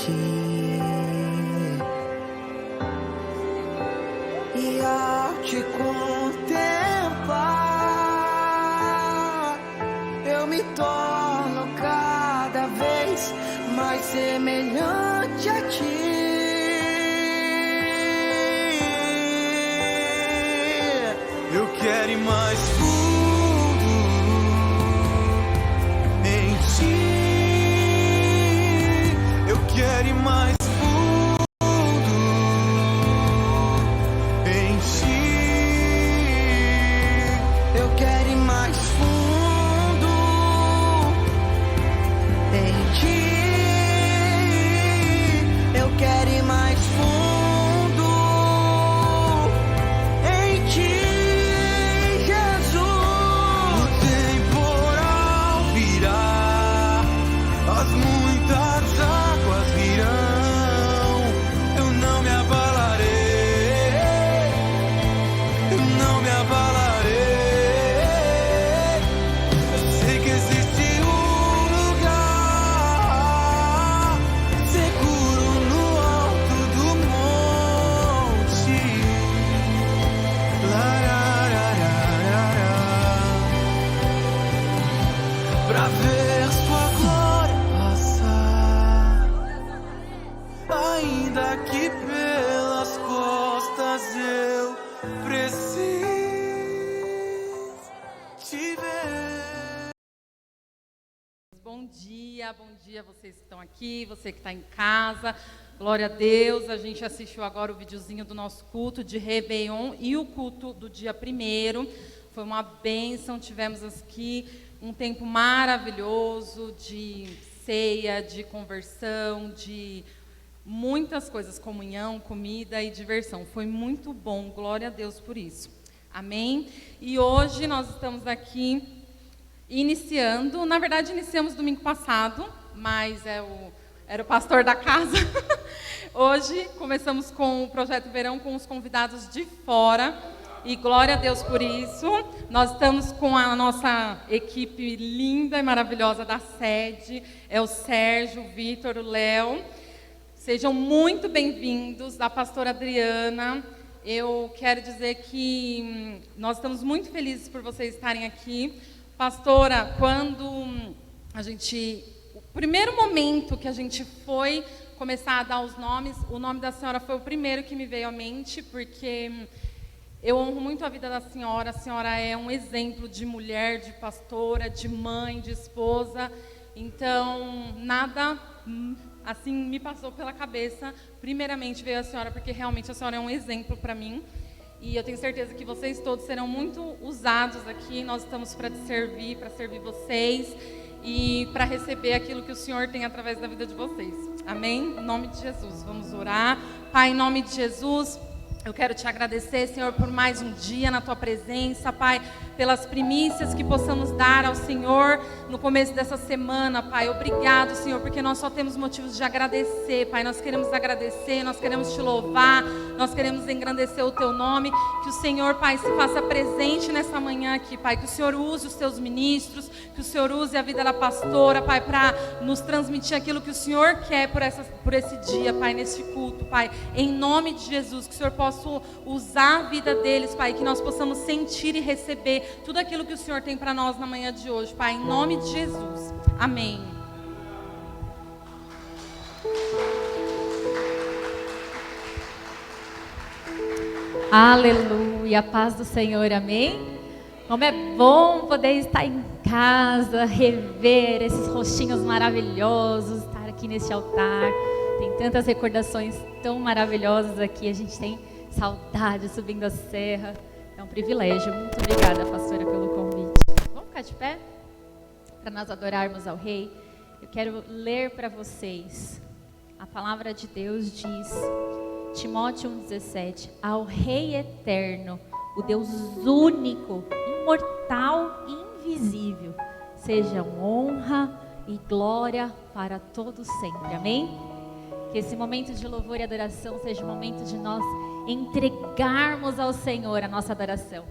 ti. E ao te contemplar, eu me torno cada vez mais semelhante a ti. Eu quero ir mais fundo em ti. Eu quero ir mais fundo em ti. Eu quero ir mais fundo em ti. Eu quero ir mais fundo em ti. As muitas águas virão, eu não me abalarei, eu não me abalarei. Eu sei que existe um lugar seguro no alto do monte. Pra ver sua glória passar, ainda que pelas costas eu preciso te ver. Bom dia vocês que estão aqui, você que está em casa. Glória a Deus, a gente assistiu agora o videozinho do nosso culto de Réveillon e o culto do dia 1º. Foi uma bênção, tivemos aqui um tempo maravilhoso de ceia, de conversão, de muitas coisas, comunhão, comida e diversão. Foi muito bom, glória a Deus por isso. Amém? E hoje nós estamos aqui iniciando, na verdade iniciamos domingo passado, mas era o pastor da casa. Hoje começamos com o Projeto Verão com os convidados de fora. E glória a Deus por isso. Nós estamos com a nossa equipe linda e maravilhosa da sede. É o Sérgio, o Vitor, o Léo. Sejam muito bem-vindos, a pastora Adriana. Eu quero dizer que nós estamos muito felizes por vocês estarem aqui. Pastora, quando o primeiro momento que a gente foi começar a dar os nomes, o nome da senhora foi o primeiro que me veio à mente, porque eu honro muito a vida da senhora. A senhora é um exemplo de mulher, de pastora, de mãe, de esposa. Então, nada assim me passou pela cabeça. Primeiramente veio a senhora, porque realmente a senhora é um exemplo para mim. E eu tenho certeza que vocês todos serão muito usados aqui. Nós estamos para servir vocês e para receber aquilo que o Senhor tem através da vida de vocês. Amém? Em nome de Jesus, vamos orar. Pai, em nome de Jesus, eu quero te agradecer, Senhor, por mais um dia na Tua presença, Pai, pelas primícias que possamos dar ao Senhor no começo dessa semana, Pai. Obrigado, Senhor, porque nós só temos motivos de agradecer, Pai. Nós queremos agradecer, nós queremos te louvar, nós queremos engrandecer o Teu nome. Que o Senhor, Pai, se faça presente nessa manhã aqui, Pai. Que o Senhor use os Teus ministros, que o Senhor use a vida da pastora, Pai, para nos transmitir aquilo que o Senhor quer por esse dia, Pai, nesse culto, Pai. Em nome de Jesus, que o Senhor possa usar a vida deles, Pai, que nós possamos sentir e receber tudo aquilo que o Senhor tem para nós na manhã de hoje, Pai, em nome de Jesus. Amém. Aleluia, a paz do Senhor, amém? Como é bom poder estar em casa, rever esses rostinhos maravilhosos, estar aqui nesse altar. Tem tantas recordações tão maravilhosas aqui, a gente tem saudade subindo a serra. É um privilégio. Muito obrigada, pastora, pelo convite. Vamos ficar de pé? Para nós adorarmos ao Rei. Eu quero ler para vocês. A palavra de Deus diz, Timóteo 1,17: ao Rei eterno, o Deus único, imortal e invisível, sejam honra e glória para todos sempre. Amém? Que esse momento de louvor e adoração seja um momento de nós entregarmos ao Senhor a nossa adoração,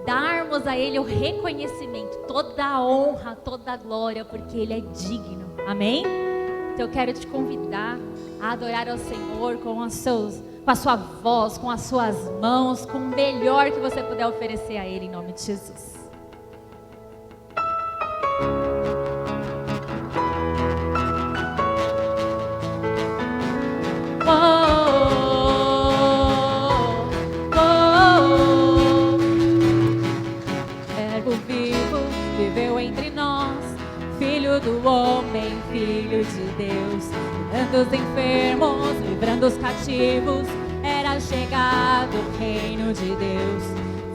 darmos a Ele o reconhecimento, toda a honra, toda a glória, porque Ele é digno. Amém? Então eu quero te convidar a adorar ao Senhor com a sua voz, com as suas mãos, com o melhor que você puder oferecer a Ele, em nome de Jesus. Verbo vivo viveu entre nós, Filho do homem, Filho de Deus, curando os enfermos, livrando os cativos, era chegado o reino de Deus.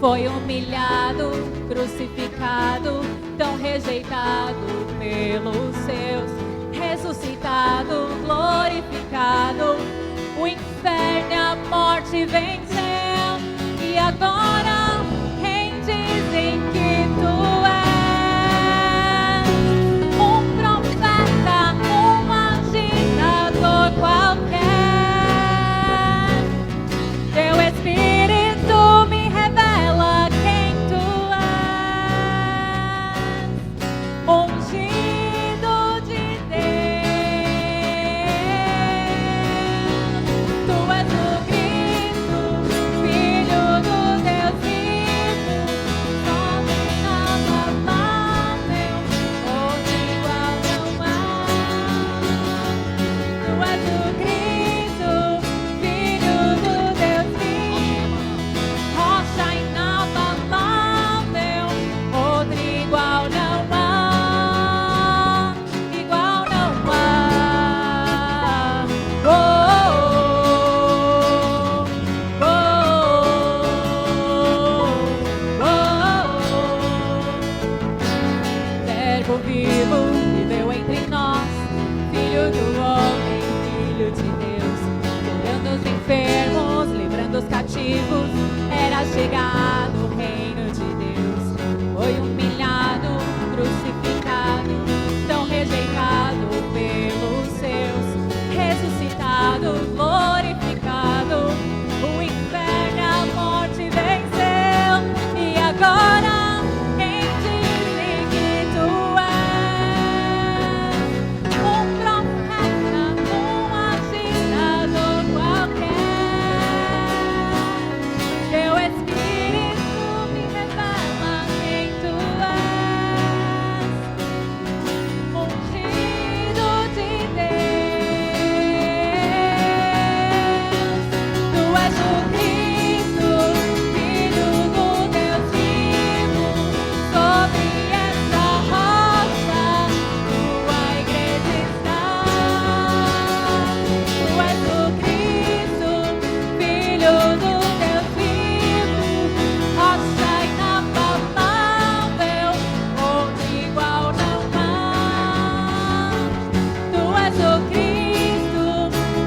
Foi humilhado, crucificado, tão rejeitado pelos seus, ressuscitado, glorificado, o inferno e a morte venceu, e agora quem dizem que tu és um profeta, um agitador qualquer. Teu Espírito me revela quem tu és, ungido de Deus. Tu és o Cristo, Filho do Deus vivo, soberano, outro igual não há. Tu és o Cristo, Filho do Deus vivo, rocha inabalável, outro igual não há, igual não há. Oh, oh, oh, oh, Verbo vivo viveu entre nós, Filho do homem, Filho de Deus, curando os enfermos, livrando os cativos, era chegado o reino de Deus. Foi humilhado, crucificado, tão rejeitado pelos seus, ressuscitado, glorificado, o inferno e a morte venceu, e agora quem dizem que tu és um profeta, um agitador qualquer. Teu Espírito me revela quem tu és, ungido de Deus. Tu és o Cristo, Filho do Deus vivo, sobre essa rocha tua igreja está. Tu és o Cristo, Filho do Deus vivo, rocha inabalável, outro igual não há. Tu és o Cristo,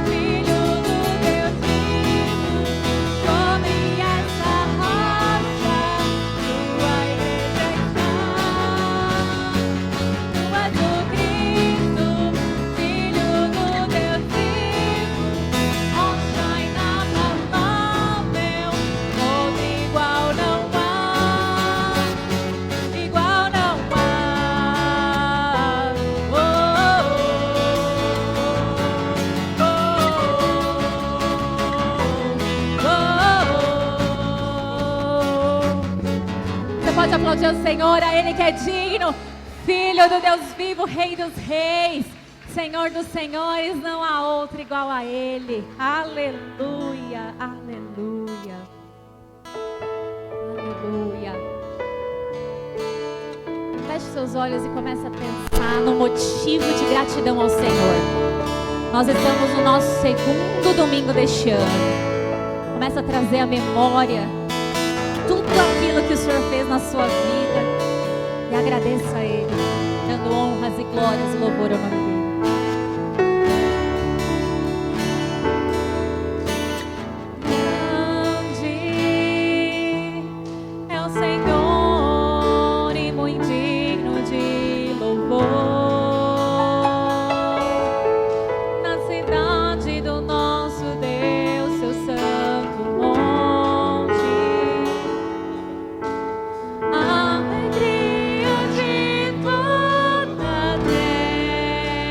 Filho do Deus vivo, sobre essa rocha tua igreja está. Tu és o Cristo, Filho do Deus vivo, rocha inabalável, outro igual não há, igual não há. Você pode aplaudir o Senhor, a Ele que é digno, Filho do Deus vivo, Rei dos reis, Senhor dos senhores, não há outro igual a Ele. Aleluia, aleluia, aleluia. Feche seus olhos e comece a pensar no motivo de gratidão ao Senhor. Nós estamos no nosso segundo domingo deste ano. Comece a trazer à memória tudo aquilo que o Senhor fez na sua vida e agradeça a Ele, dando honras e glórias e louvor ao nome dEle. Grande é o Senhor e muito digno de louvor. Na cidade do nosso Deus, seu santo monte, alegria de toda a terra.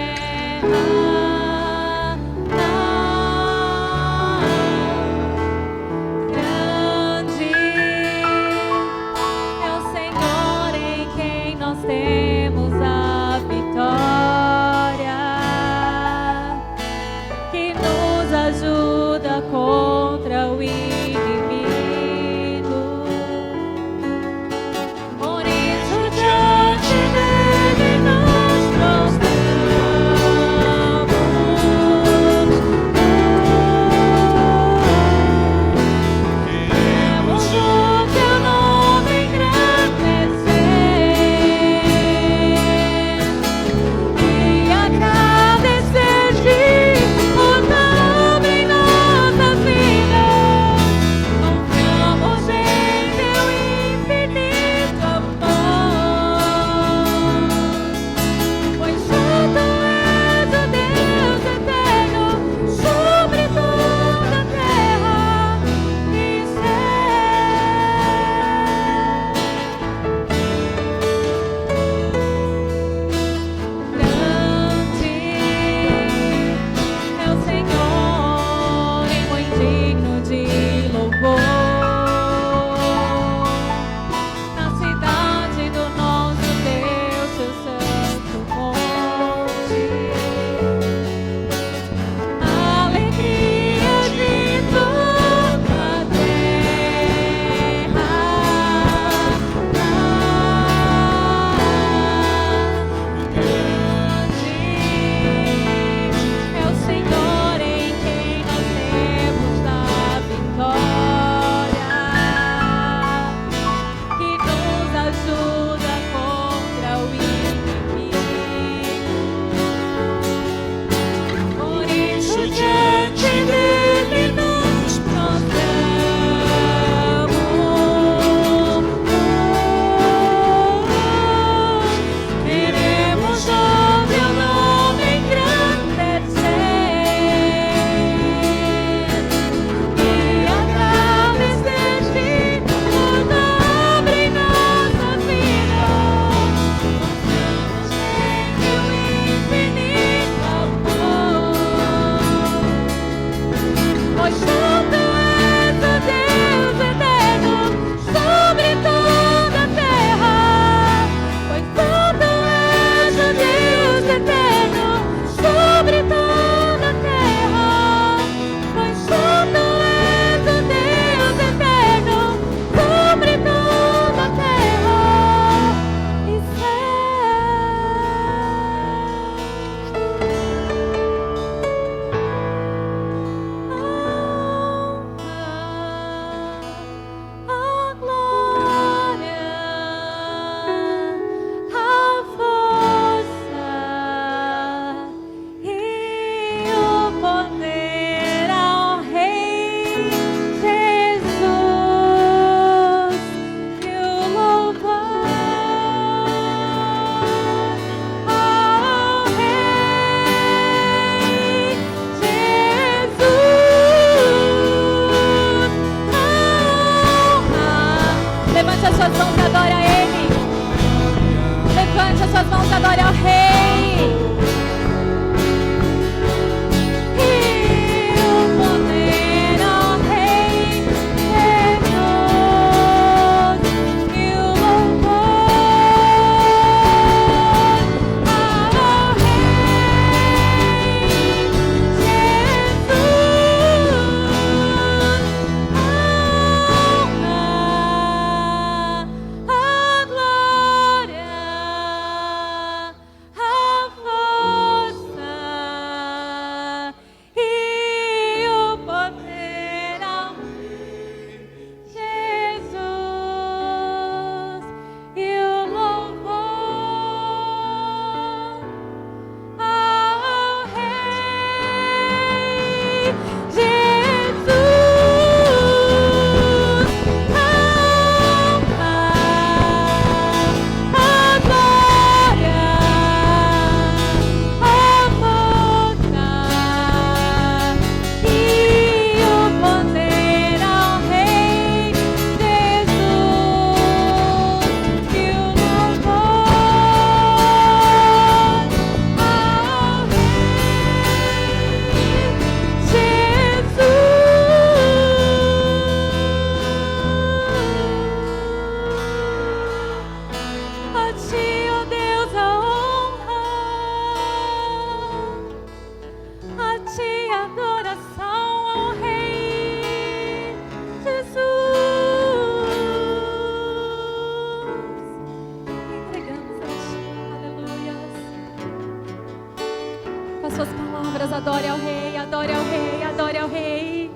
pessoas, adore ao Rei, adore ao Rei, adore ao Rei.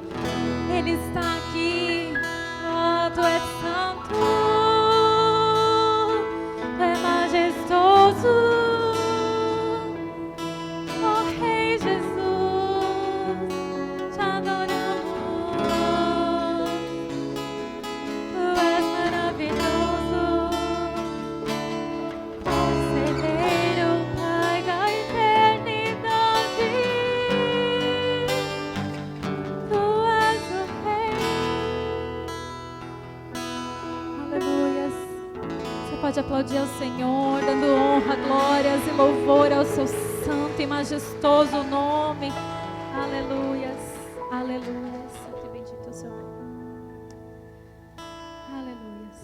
Ele está aqui. Oh, tu és santo, tu és majestoso. Oh, Rei Jesus, te adoramos. Tu és maravilhoso, conselheiro, Pai da eternidade. Tu és o Rei. Aleluias. Você pode aplaudir ao Senhor, dando honra, glórias e louvor ao seu santo e majestoso nome. Aleluias, aleluias. Que bendito é o seu nome. Aleluias.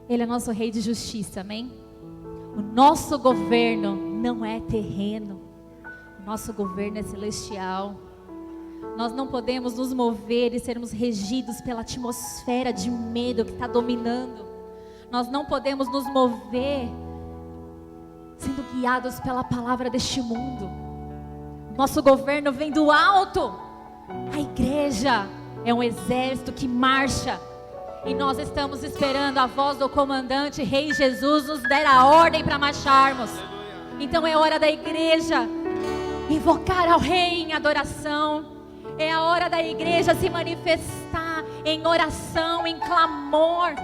Ele é nosso Rei de justiça, amém? O nosso governo não é terreno. O nosso governo é celestial. Nós não podemos nos mover e sermos regidos pela atmosfera de medo que está dominando. Nós não podemos nos mover sendo guiados pela palavra deste mundo. Nosso governo vem do alto. A igreja é um exército que marcha. E nós estamos esperando a voz do comandante Rei Jesus nos der a ordem para marcharmos. Então é hora da igreja invocar ao Rei em adoração. É a hora da igreja se manifestar em oração, em clamor,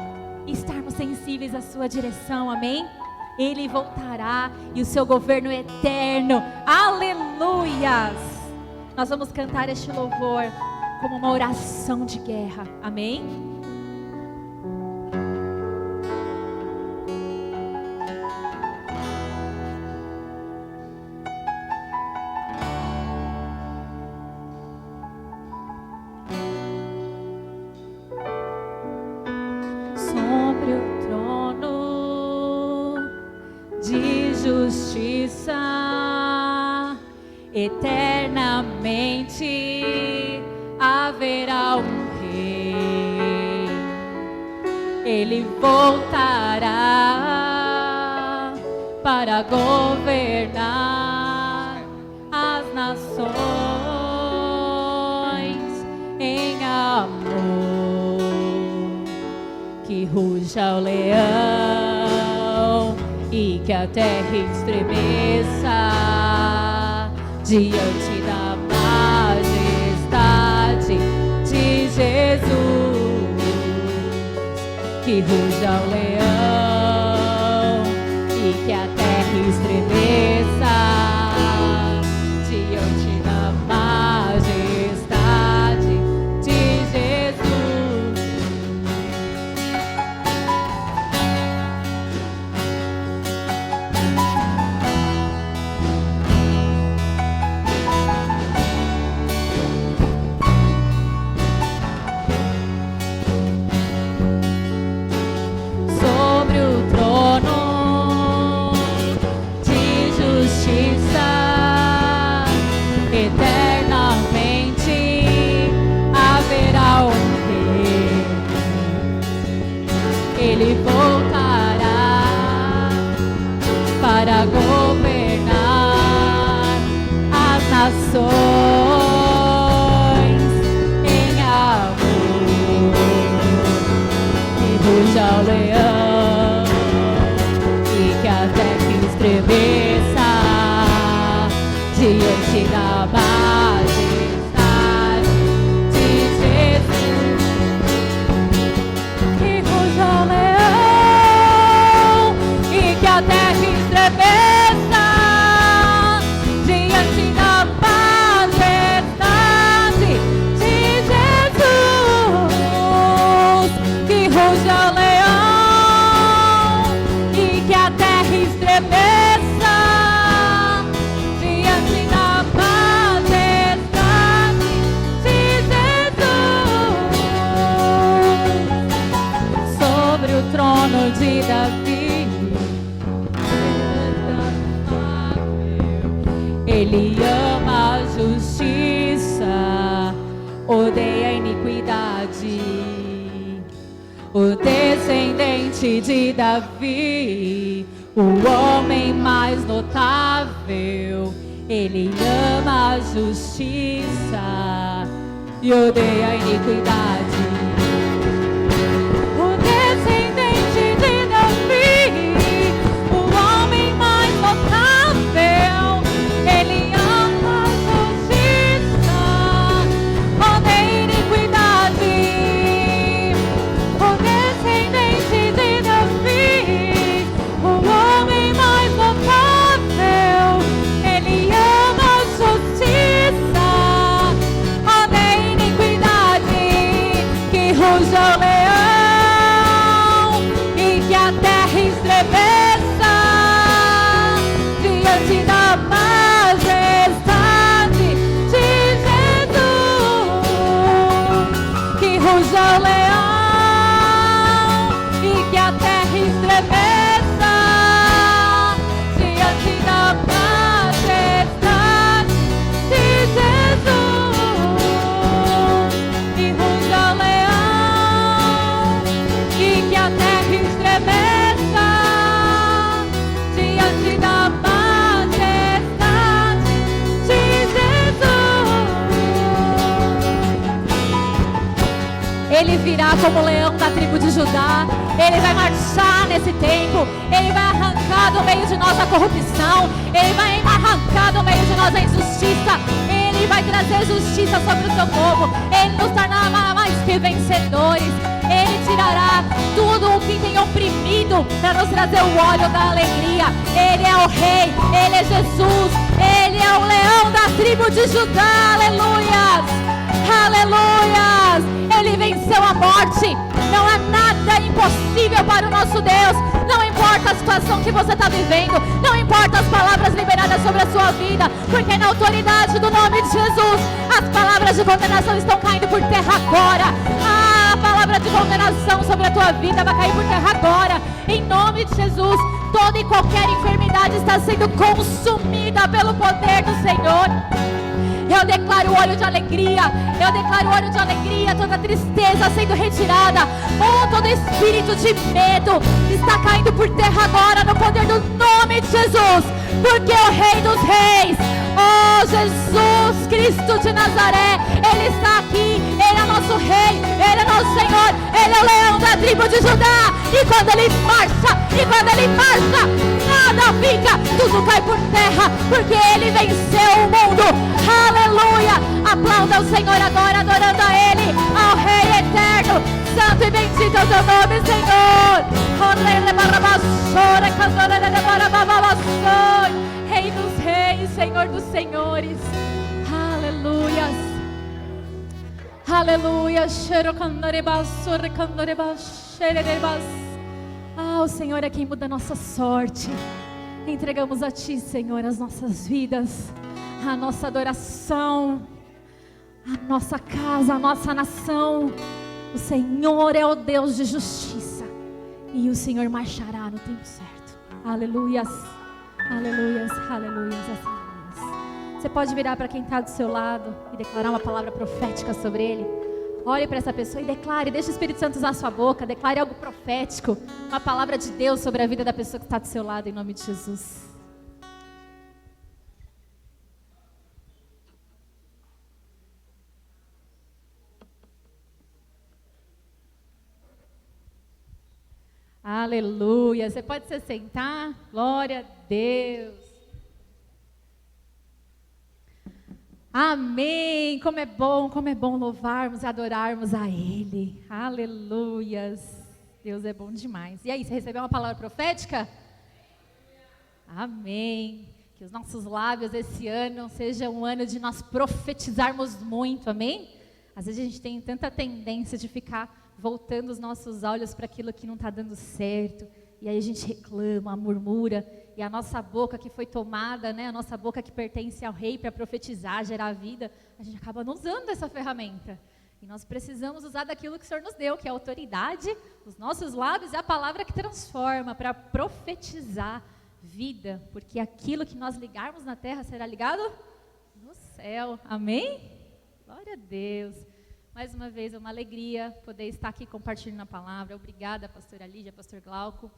e estarmos sensíveis à sua direção, amém? Ele voltará e o seu governo é eterno. Aleluias! Nós vamos cantar este louvor como uma oração de guerra, amém? Sobre o trono de justiça, eternamente haverá um Rei. Ele voltará para governar as nações em amor. Que ruja o leão e que a terra estremeça diante da majestade de Jesus. Que ruja o leão e que a terra estremeça diante da majestade de Jesus. Sobre o trono de justiça, eternamente haverá um Rei. Ele voltará para governar as nações em amor. Que ruja o leão e que a terra estremeça diante da majestade de Jesus. Que ruja o leão e que a terra estremeça diante da majestade de Jesus. Que ruja o leão e que a terra estremeça diante da majestade de Jesus. Sobre o trono de Davi, Ele ama a justiça, odeia a iniquidade. O descendente de Davi, o homem mais notável, Ele ama a justiça e odeia a iniquidade. O descendente de Davi, o homem mais notável, ele ama a justiça, odeia a iniquidade. O descendente de Davi, o homem mais notável, ele ama a justiça, odeia a iniquidade. Que ruja o leão e que a terra estremeça diante da majestade de Jesus. Que ruja o leão e que a terra estremeça diante da majestade de Jesus. Que ruja o leão e que a terra estremeça diante da majestade de Jesus. Ele virá como leão da tribo de Judá. Ele vai marchar nesse tempo. Ele vai arrancar do meio de nós a corrupção. Ele vai arrancar do meio de nós a injustiça. Ele vai trazer justiça sobre o seu povo. Ele nos tornará mais que vencedores. Ele tirará tudo o que tem oprimido para nos trazer o óleo da alegria. Ele é o rei, ele é Jesus, ele é o leão da tribo de Judá. Aleluias, aleluias. Ele venceu a morte. Não há nada impossível para o nosso Deus. Não importa a situação que você está vivendo, não importa as palavras liberadas sobre a sua vida, porque na autoridade do nome de Jesus, as palavras de condenação estão caindo por terra agora. A palavra de condenação sobre a tua vida vai cair por terra agora. Em nome de Jesus, toda e qualquer enfermidade está sendo consumida pelo poder do Senhor. Eu declaro óleo de alegria, eu declaro óleo de alegria, toda tristeza sendo retirada, todo espírito de medo está caindo por terra agora no poder do nome de Jesus, porque o Rei dos Reis, oh Jesus Cristo de Nazaré, Ele está aqui, Ele é nosso Rei, Ele é nosso Senhor, Ele é o leão da tribo de Judá, e quando Ele marcha, nada fica, tudo cai por terra, porque Ele venceu o mundo. Aleluia! Aplauda o Senhor agora, adorando a Ele, ao Rei eterno. Santo e bendito é o teu nome, Senhor. Rei dos reis, Senhor dos senhores. Aleluias. Aleluia. Ah, o Senhor é quem muda a nossa sorte. Entregamos a Ti, Senhor, as nossas vidas, a nossa adoração, a nossa casa, a nossa nação. O Senhor é o Deus de justiça e o Senhor marchará no tempo certo. Aleluias, aleluias, aleluias, aleluias. Você pode virar para quem está do seu lado e declarar uma palavra profética sobre ele. Olhe para essa pessoa e declare, deixe o Espírito Santo usar a sua boca, declare algo profético, uma palavra de Deus sobre a vida da pessoa que está do seu lado, em nome de Jesus. Aleluia. Você pode se sentar? Glória a Deus. Amém. Como é bom louvarmos e adorarmos a Ele. Aleluias. Deus é bom demais. E aí, você recebeu uma palavra profética? Amém. Que os nossos lábios esse ano seja um ano de nós profetizarmos muito. Amém? Às vezes a gente tem tanta tendência de ficar voltando os nossos olhos para aquilo que não está dando certo, e aí a gente reclama, murmura, e a nossa boca que foi tomada, né, a nossa boca que pertence ao Rei para profetizar, gerar vida, a gente acaba não usando essa ferramenta. E nós precisamos usar daquilo que o Senhor nos deu, que é a autoridade, os nossos lábios, é a palavra que transforma, para profetizar vida, porque aquilo que nós ligarmos na terra será ligado no céu. Amém? Glória a Deus. Mais uma vez, é uma alegria poder estar aqui compartilhando a palavra. Obrigada, pastora Lídia, pastor Glauco.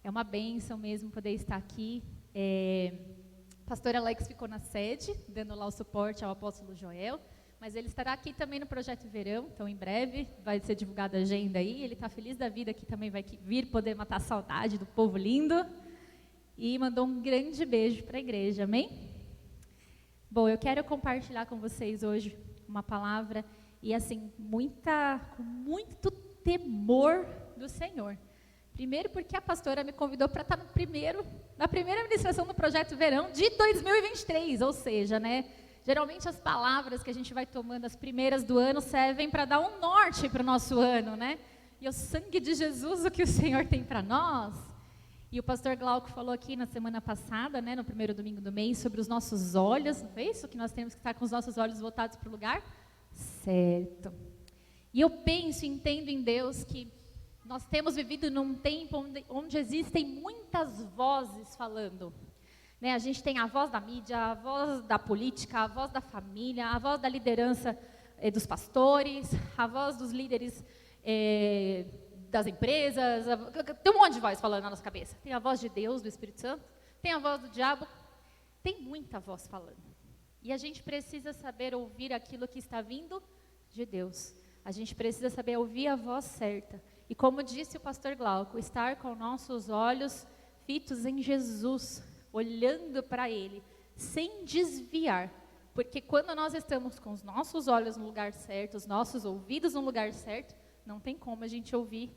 É uma bênção mesmo poder estar aqui. pastor Alex ficou na sede, dando lá o suporte ao apóstolo Joel, mas ele estará aqui também no Projeto Verão, então em breve vai ser divulgada a agenda aí, ele está feliz da vida que também vai vir poder matar a saudade do povo lindo, e mandou um grande beijo para a igreja, amém? Bom, eu quero compartilhar com vocês hoje uma palavra, e assim, com muito temor do Senhor. Primeiro porque a pastora me convidou para estar na primeira ministração do Projeto Verão de 2023, ou seja, né? Geralmente as palavras que a gente vai tomando, as primeiras do ano, servem para dar um norte para o nosso ano, né? E o sangue de Jesus, o que o Senhor tem para nós. E o pastor Glauco falou aqui na semana passada, né, no primeiro domingo do mês, sobre os nossos olhos, não é isso? Que nós temos que estar com os nossos olhos voltados para o lugar certo. E eu penso e entendo em Deus que nós temos vivido num tempo onde existem muitas vozes falando. Né? A gente tem a voz da mídia, a voz da política, a voz da família, a voz da liderança dos pastores, a voz dos líderes das empresas. Tem um monte de voz falando na nossa cabeça. Tem a voz de Deus, do Espírito Santo, tem a voz do diabo, tem muita voz falando. E a gente precisa saber ouvir aquilo que está vindo de Deus. A gente precisa saber ouvir a voz certa. E como disse o pastor Glauco, estar com nossos olhos fitos em Jesus, olhando para Ele, sem desviar. Porque quando nós estamos com os nossos olhos no lugar certo, os nossos ouvidos no lugar certo, não tem como a gente ouvir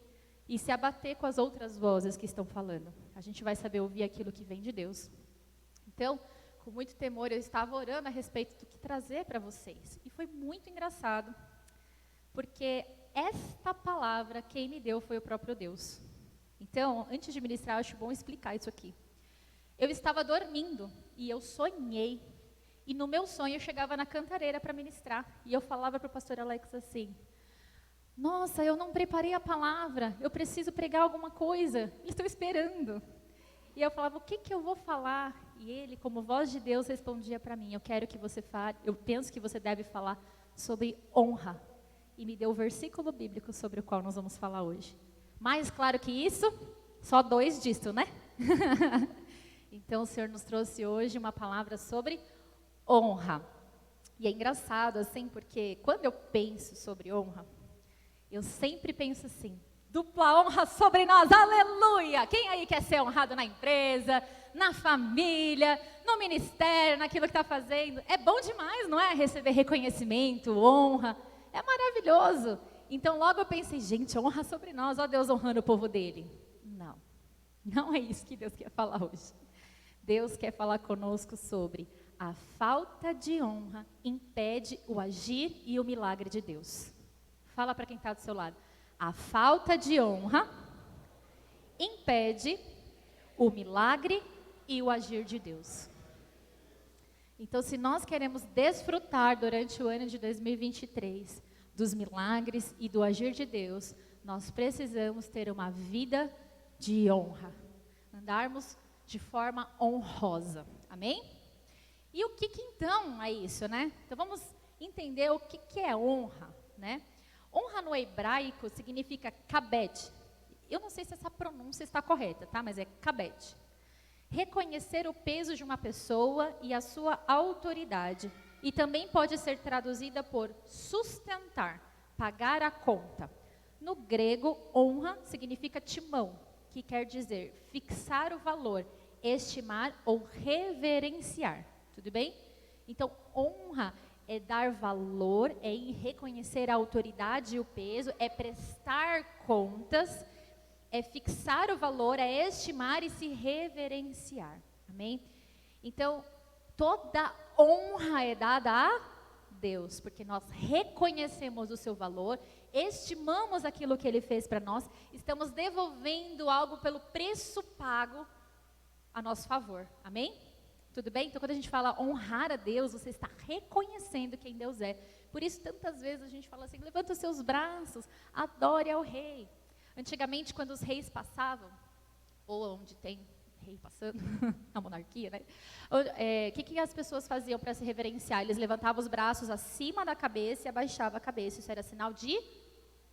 e se abater com as outras vozes que estão falando. A gente vai saber ouvir aquilo que vem de Deus. Então, com muito temor, eu estava orando a respeito do que trazer para vocês. E foi muito engraçado, porque esta palavra, quem me deu foi o próprio Deus. Então, antes de ministrar, eu acho bom explicar isso aqui. Eu estava dormindo e eu sonhei. E no meu sonho eu chegava na cantareira para ministrar. E eu falava para o pastor Alex assim: nossa, eu não preparei a palavra, eu preciso pregar alguma coisa, eles estão esperando. E eu falava: o que eu vou falar? E ele, como voz de Deus, respondia para mim: eu quero que você fale, eu penso que você deve falar sobre honra. E me deu o versículo bíblico sobre o qual nós vamos falar hoje. Mais claro que isso, só 2 disto, né? Então o Senhor nos trouxe hoje uma palavra sobre honra. E é engraçado assim, porque quando eu penso sobre honra, eu sempre penso assim: dupla honra sobre nós, aleluia! Quem aí quer ser honrado na empresa, na família, no ministério, naquilo que está fazendo? É bom demais, não é? Receber reconhecimento, honra, é maravilhoso. Então logo eu pensei: gente, honra sobre nós, ó Deus honrando o povo dele. Não, não é isso que Deus quer falar hoje. Deus quer falar conosco sobre a falta de honra impede o agir e o milagre de Deus. Fala para quem está do seu lado: a falta de honra impede o milagre e o agir de Deus. Então, se nós queremos desfrutar durante o ano de 2023 dos milagres e do agir de Deus, nós precisamos ter uma vida de honra, andarmos de forma honrosa, amém? E o que então é isso, né? Então vamos entender o que é honra, né? Honra no hebraico significa kabed. Eu não sei se essa pronúncia está correta, tá? Mas é kabed. Reconhecer o peso de uma pessoa e a sua autoridade. E também pode ser traduzida por sustentar, pagar a conta. No grego, honra significa timão, que quer dizer fixar o valor, estimar ou reverenciar. Tudo bem? Então, honra é dar valor, é reconhecer a autoridade e o peso, é prestar contas, é fixar o valor, é estimar e se reverenciar. Amém? Então, toda honra é dada a Deus, porque nós reconhecemos o seu valor, estimamos aquilo que Ele fez para nós, estamos devolvendo algo pelo preço pago a nosso favor. Amém? Tudo bem? Então, quando a gente fala honrar a Deus, você está reconhecendo quem Deus é. Por isso, tantas vezes a gente fala assim: levanta os seus braços, adore ao rei. Antigamente, quando os reis passavam, ou onde tem rei passando, a monarquia, né? O que as pessoas faziam para se reverenciar? Eles levantavam os braços acima da cabeça e abaixavam a cabeça. Isso era sinal de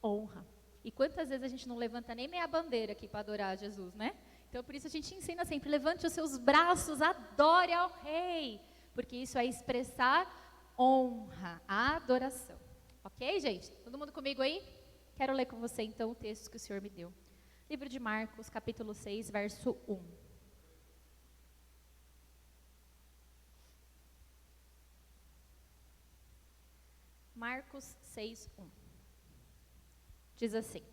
honra. E quantas vezes a gente não levanta nem meia bandeira aqui para adorar Jesus, né? Então, por isso a gente ensina sempre, levante os seus braços, adore ao rei, porque isso é expressar honra, adoração. Ok, gente? Todo mundo comigo aí? Quero ler com você, então, o texto que o Senhor me deu. Livro de Marcos, capítulo 6, verso 1. Marcos 6, 1. Diz assim: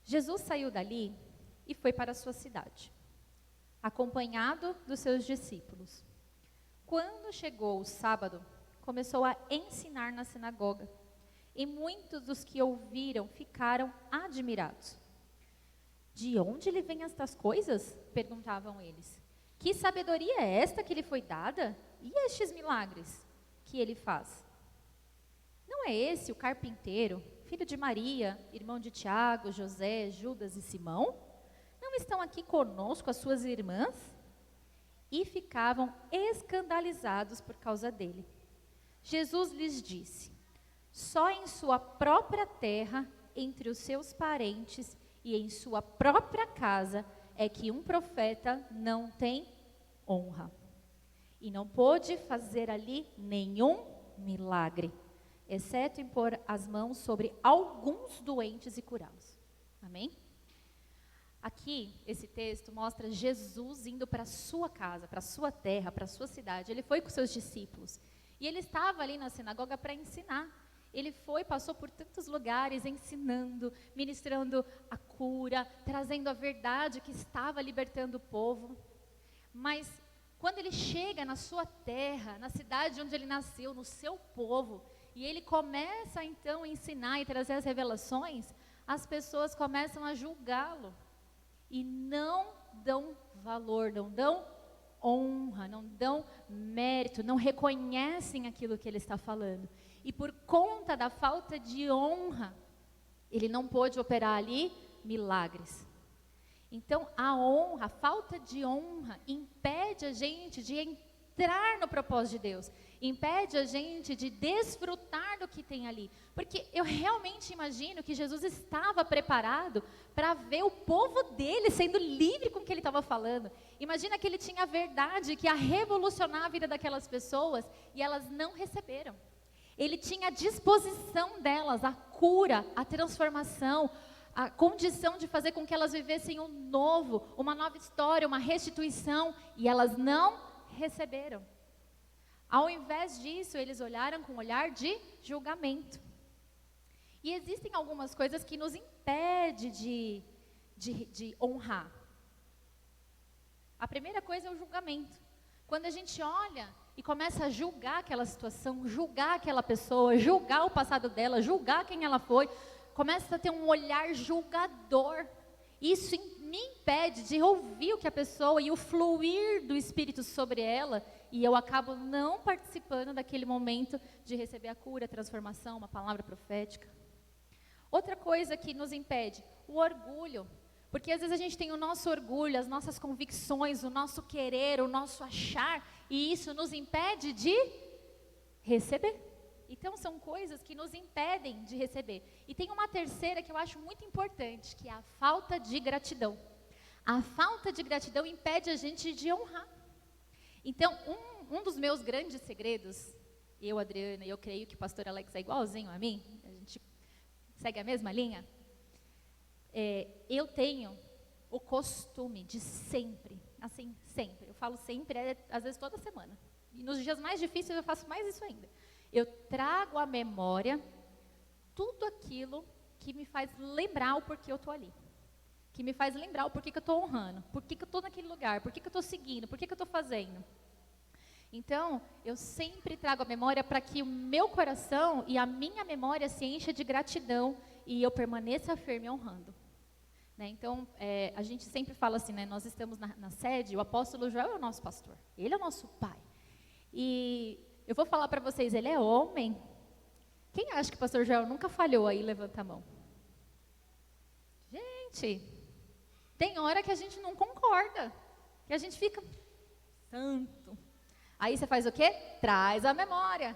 Jesus saiu dali e foi para a sua cidade, acompanhado dos seus discípulos. Quando chegou o sábado, começou a ensinar na sinagoga, e muitos dos que ouviram ficaram admirados. De onde lhe vêm estas coisas? Perguntavam eles. Que sabedoria é esta que lhe foi dada? E estes milagres que ele faz? Não é esse o carpinteiro, filho de Maria, irmão de Tiago, José, Judas e Simão? Não estão aqui conosco as suas irmãs? E ficavam escandalizados por causa dele. Jesus lhes disse: só em sua própria terra, entre os seus parentes e em sua própria casa, é que um profeta não tem honra. E não pôde fazer ali nenhum milagre, exceto impor as mãos sobre alguns doentes e curá-los. Amém? Aqui, esse texto mostra Jesus indo para a sua casa, para a sua terra, para a sua cidade. Ele foi com seus discípulos. E ele estava ali na sinagoga para ensinar. Ele foi, passou por tantos lugares, ensinando, ministrando a cura, trazendo a verdade que estava libertando o povo. Mas, quando ele chega na sua terra, na cidade onde ele nasceu, no seu povo, e ele começa então a ensinar e trazer as revelações, as pessoas começam a julgá-lo. E não dão valor, não dão honra, não dão mérito, não reconhecem aquilo que ele está falando. E por conta da falta de honra, ele não pôde operar ali milagres. Então a honra, a falta de honra, impede a gente de entrar no propósito de Deus, impede a gente de desfrutar do que tem ali, porque eu realmente imagino que Jesus estava preparado para ver o povo dele sendo livre com o que ele estava falando. Imagina que ele tinha a verdade que ia revolucionar a vida daquelas pessoas e elas não receberam. Ele tinha a disposição delas, a cura, a transformação, a condição de fazer com que elas vivessem um novo, uma nova história, uma restituição, e elas não receberam. Ao invés disso, eles olharam com um olhar de julgamento. E existem algumas coisas que nos impedem de honrar. A primeira coisa é o julgamento. Quando a gente olha e começa a julgar aquela situação, julgar aquela pessoa, julgar o passado dela, julgar quem ela foi, começa a ter um olhar julgador. Isso me impede de ouvir o que a pessoa e o fluir do Espírito sobre ela, e eu acabo não participando daquele momento de receber a cura, a transformação, uma palavra profética. Outra coisa que nos impede, o orgulho. Porque às vezes a gente tem o nosso orgulho, as nossas convicções, o nosso querer, o nosso achar, e isso nos impede de receber. Então são coisas que nos impedem de receber. E tem uma terceira que eu acho muito importante, que é a falta de gratidão. A falta de gratidão impede a gente de honrar. Então, um dos meus grandes segredos, eu, Adriana, e eu creio que o pastor Alex é igualzinho a mim, a gente segue a mesma linha, eu tenho o costume de sempre, assim, sempre, eu falo sempre, às vezes toda semana, e nos dias mais difíceis eu faço mais isso ainda. Eu trago à memória tudo aquilo que me faz lembrar o porquê eu estou ali. Que me faz lembrar o porquê que eu estou honrando, porquê que eu estou naquele lugar, porquê que eu estou seguindo, porquê que eu estou fazendo. Então, eu sempre trago a memória para que o meu coração e a minha memória se encha de gratidão e eu permaneça firme honrando. Né? Então, a gente sempre fala assim, né? Nós estamos na sede, o apóstolo Joel é o nosso pastor, ele é o nosso pai. E eu vou falar para vocês, ele é homem. Quem acha que o pastor Joel nunca falhou aí? Levanta a mão. Gente, tem hora que a gente não concorda, que a gente fica santo. Aí você faz o quê? Traz a memória.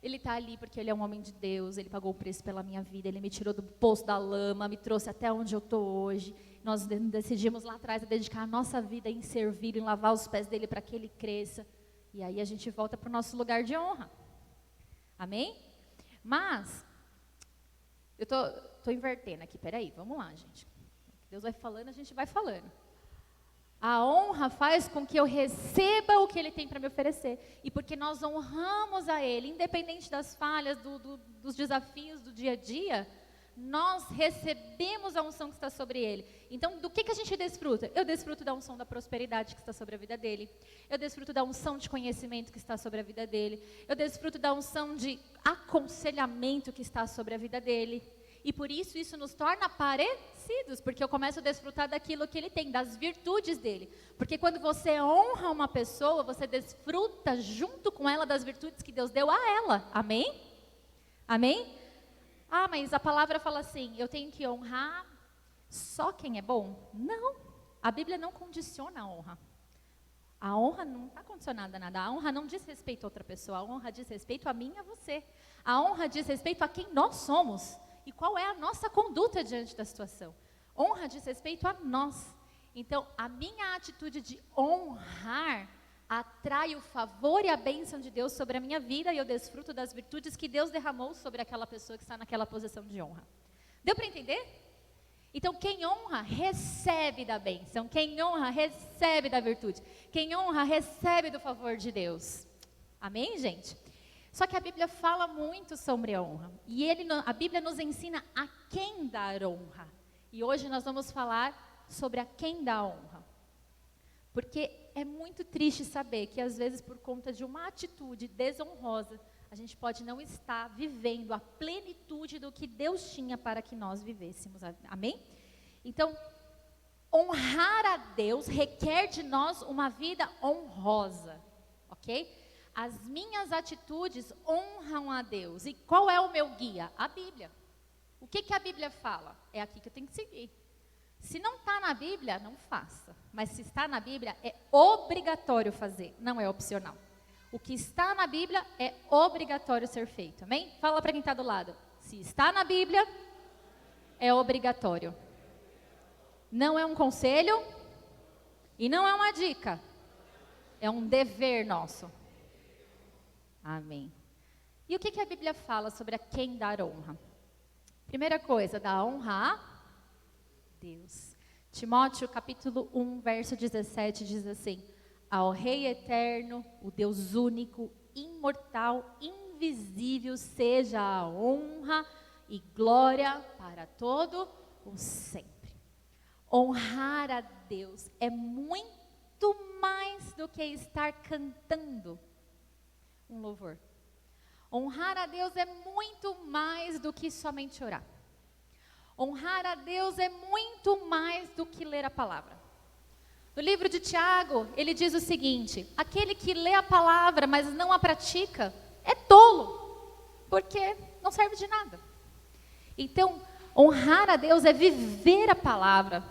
Ele está ali porque ele é um homem de Deus, ele pagou o preço pela minha vida, ele me tirou do poço da lama, me trouxe até onde eu estou hoje. Nós decidimos lá atrás a dedicar a nossa vida em servir, em lavar os pés dele para que ele cresça. E aí a gente volta para o nosso lugar de honra. Amém? Mas, eu estou invertendo aqui, peraí, vamos lá, gente. Deus vai falando, a gente vai falando. A honra faz com que eu receba o que Ele tem para me oferecer. E porque nós honramos a Ele, independente das falhas, dos desafios do dia a dia, nós recebemos a unção que está sobre Ele. Então, do que a gente desfruta? Eu desfruto da unção da prosperidade que está sobre a vida dele. Eu desfruto da unção de conhecimento que está sobre a vida dele. Eu desfruto da unção de aconselhamento que está sobre a vida dele. E por isso nos torna parecidos, porque eu começo a desfrutar daquilo que ele tem, das virtudes dele. Porque quando você honra uma pessoa, você desfruta junto com ela das virtudes que Deus deu a ela. Amém? Amém? Ah, mas a palavra fala assim, eu tenho que honrar só quem é bom? Não, a Bíblia não condiciona a honra. A honra não está condicionada a nada. A honra não diz respeito a outra pessoa, a honra diz respeito a mim e a você. A honra diz respeito a quem nós somos. E qual é a nossa conduta diante da situação? Honra diz respeito a nós. Então, a minha atitude de honrar atrai o favor e a bênção de Deus sobre a minha vida e eu desfruto das virtudes que Deus derramou sobre aquela pessoa que está naquela posição de honra. Deu para entender? Então, quem honra, recebe da bênção. Quem honra, recebe da virtude. Quem honra, recebe do favor de Deus. Amém, gente? Só que a Bíblia fala muito sobre a honra. E a Bíblia nos ensina a quem dar honra. E hoje nós vamos falar sobre a quem dar honra. Porque é muito triste saber que às vezes por conta de uma atitude desonrosa, a gente pode não estar vivendo a plenitude do que Deus tinha para que nós vivêssemos. Amém? Então, honrar a Deus requer de nós uma vida honrosa. Ok? As minhas atitudes honram a Deus. E qual é o meu guia? A Bíblia. O que a Bíblia fala? É aqui que eu tenho que seguir. Se não está na Bíblia, não faça. Mas se está na Bíblia, é obrigatório fazer, não é opcional. O que está na Bíblia é obrigatório ser feito, amém? Fala para quem está do lado. Se está na Bíblia, é obrigatório. Não é um conselho e não é uma dica. É um dever nosso. Amém. E o que a Bíblia fala sobre a quem dar honra? Primeira coisa, dá honra a Deus. Timóteo capítulo 1, verso 17 diz assim: ao Rei eterno, o Deus único, imortal, invisível, seja a honra e glória para todo o sempre. Honrar a Deus é muito mais do que estar cantando um louvor. Honrar a Deus é muito mais do que somente orar. Honrar a Deus é muito mais do que ler a palavra. No livro de Tiago, ele diz o seguinte: aquele que lê a palavra, mas não a pratica, é tolo, porque não serve de nada. Então, honrar a Deus é viver a palavra,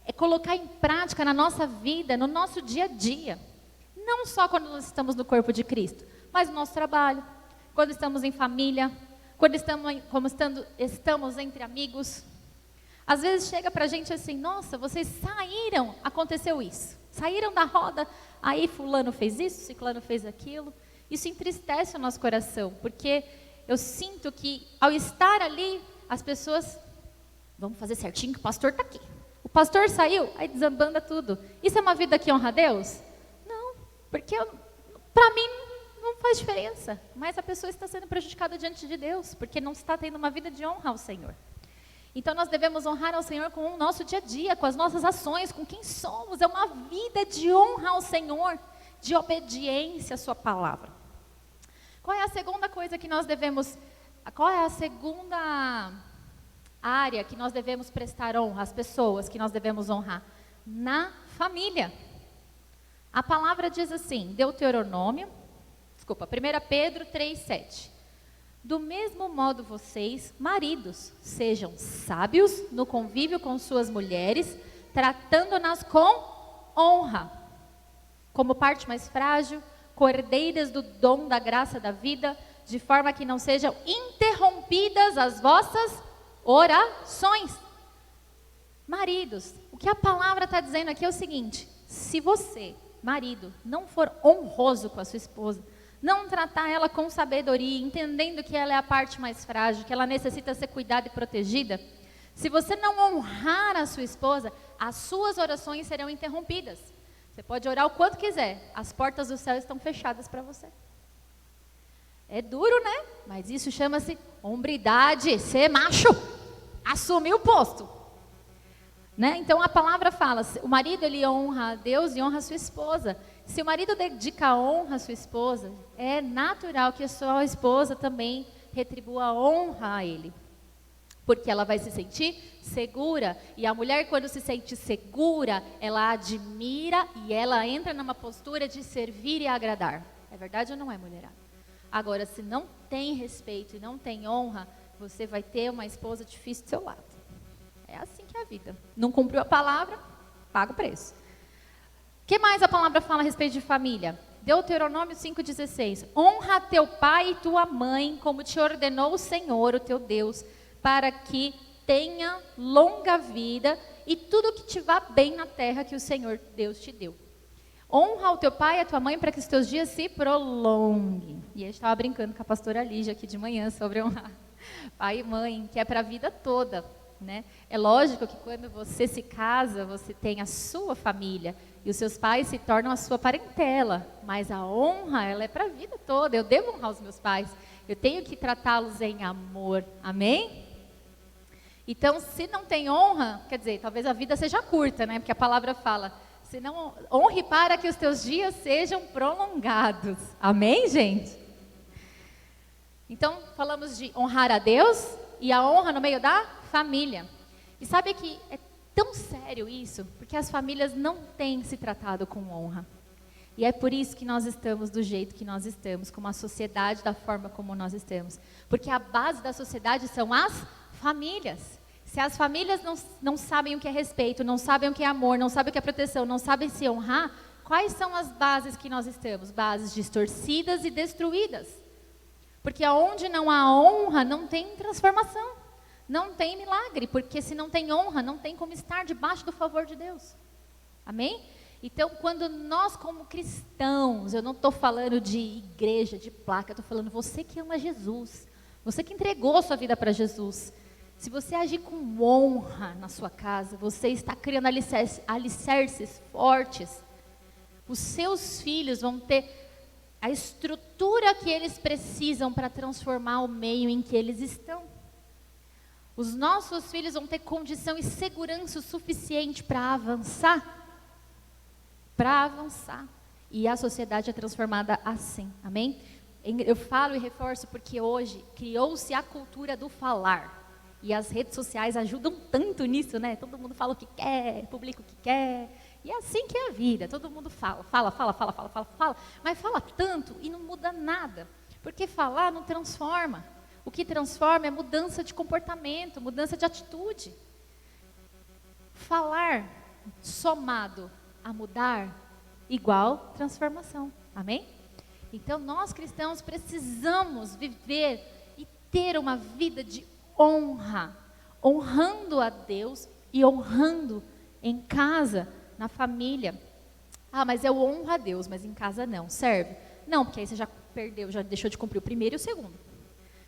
é colocar em prática na nossa vida, no nosso dia a dia. Não só quando nós estamos no corpo de Cristo, mas no nosso trabalho, quando estamos em família, quando estamos entre amigos. Às vezes chega pra gente assim: nossa, vocês saíram, aconteceu isso. Saíram da roda, aí fulano fez isso, ciclano fez aquilo. Isso entristece o nosso coração, porque eu sinto que ao estar ali, as pessoas, vamos fazer certinho que o pastor está aqui. O pastor saiu, aí desabanda tudo. Isso é uma vida que honra a Deus? Não, porque para mim não faz diferença. Mas a pessoa está sendo prejudicada diante de Deus, porque não está tendo uma vida de honra ao Senhor. Então nós devemos honrar ao Senhor com o nosso dia a dia, com as nossas ações, com quem somos. É uma vida de honra ao Senhor, de obediência à sua palavra. Qual é a segunda coisa que nós devemos, qual é a segunda área que nós devemos prestar honra, as pessoas que nós devemos honrar? Na família. A palavra diz assim, 1 Pedro 3,7. Do mesmo modo vocês, maridos, sejam sábios no convívio com suas mulheres, tratando-nas com honra, como parte mais frágil, cordeiras do dom da graça da vida, de forma que não sejam interrompidas as vossas orações. Maridos, o que a palavra está dizendo aqui é o seguinte: se você, marido, não for honroso com a sua esposa, não tratar ela com sabedoria, entendendo que ela é a parte mais frágil, que ela necessita ser cuidada e protegida, se você não honrar a sua esposa, as suas orações serão interrompidas. Você pode orar o quanto quiser, as portas do céu estão fechadas para você. É duro, né? Mas isso chama-se hombridade, ser macho, assumir o posto. Né? Então a palavra fala, o marido ele honra a Deus e honra a sua esposa. Se o marido dedica honra à sua esposa, é natural que a sua esposa também retribua a honra a ele. Porque ela vai se sentir segura. E a mulher, quando se sente segura, ela admira e ela entra numa postura de servir e agradar. É verdade ou não é, mulherada? Agora, se não tem respeito e não tem honra, você vai ter uma esposa difícil do seu lado. É assim que é a vida. Não cumpriu a palavra, paga o preço. O que mais a palavra fala a respeito de família? Deuteronômio 5,16. Honra teu pai e tua mãe, como te ordenou o Senhor, o teu Deus, para que tenha longa vida e tudo que te vá bem na terra que o Senhor Deus te deu. Honra o teu pai e a tua mãe para que os teus dias se prolonguem. E a gente estava brincando com a pastora Lígia aqui de manhã sobre honrar pai e mãe, que é para a vida toda. Né? É lógico que quando você se casa, você tem a sua família e os seus pais se tornam a sua parentela, mas a honra, ela é para a vida toda. Eu devo honrar os meus pais, eu tenho que tratá-los em amor, amém? Então, se não tem honra, quer dizer, talvez a vida seja curta, né? Porque a palavra fala, se não honre para que os teus dias sejam prolongados, amém, gente? Então, falamos de honrar a Deus e a honra no meio da família. E sabe que é tão sério isso, porque as famílias não têm se tratado com honra. E é por isso que nós estamos do jeito que nós estamos, como a sociedade da forma como nós estamos. Porque a base da sociedade são as famílias. Se as famílias não sabem o que é respeito, não sabem o que é amor, não sabem o que é proteção, não sabem se honrar, quais são as bases que nós estamos? Bases distorcidas e destruídas. Porque onde não há honra, não tem transformação. Não tem milagre, porque se não tem honra, não tem como estar debaixo do favor de Deus. Amém? Então, quando nós como cristãos, eu não estou falando de igreja, de placa, eu estou falando você que ama Jesus, você que entregou a sua vida para Jesus. Se você agir com honra na sua casa, você está criando alicerces fortes. Os seus filhos vão ter a estrutura que eles precisam para transformar o meio em que eles estão. Os nossos filhos vão ter condição e segurança o suficiente para avançar. Para avançar. E a sociedade é transformada assim, amém? Eu falo e reforço porque hoje criou-se a cultura do falar. E as redes sociais ajudam tanto nisso, né? Todo mundo fala o que quer, publica o que quer. E é assim que é a vida, todo mundo fala. Mas fala tanto e não muda nada. Porque falar não transforma. O que transforma é mudança de comportamento, mudança de atitude. Falar somado a mudar, igual transformação. Amém? Então, nós cristãos precisamos viver e ter uma vida de honra. Honrando a Deus e honrando em casa, na família. Ah, mas eu honro a Deus, mas em casa não. Serve? Não, porque aí você já perdeu, já deixou de cumprir o primeiro e o segundo.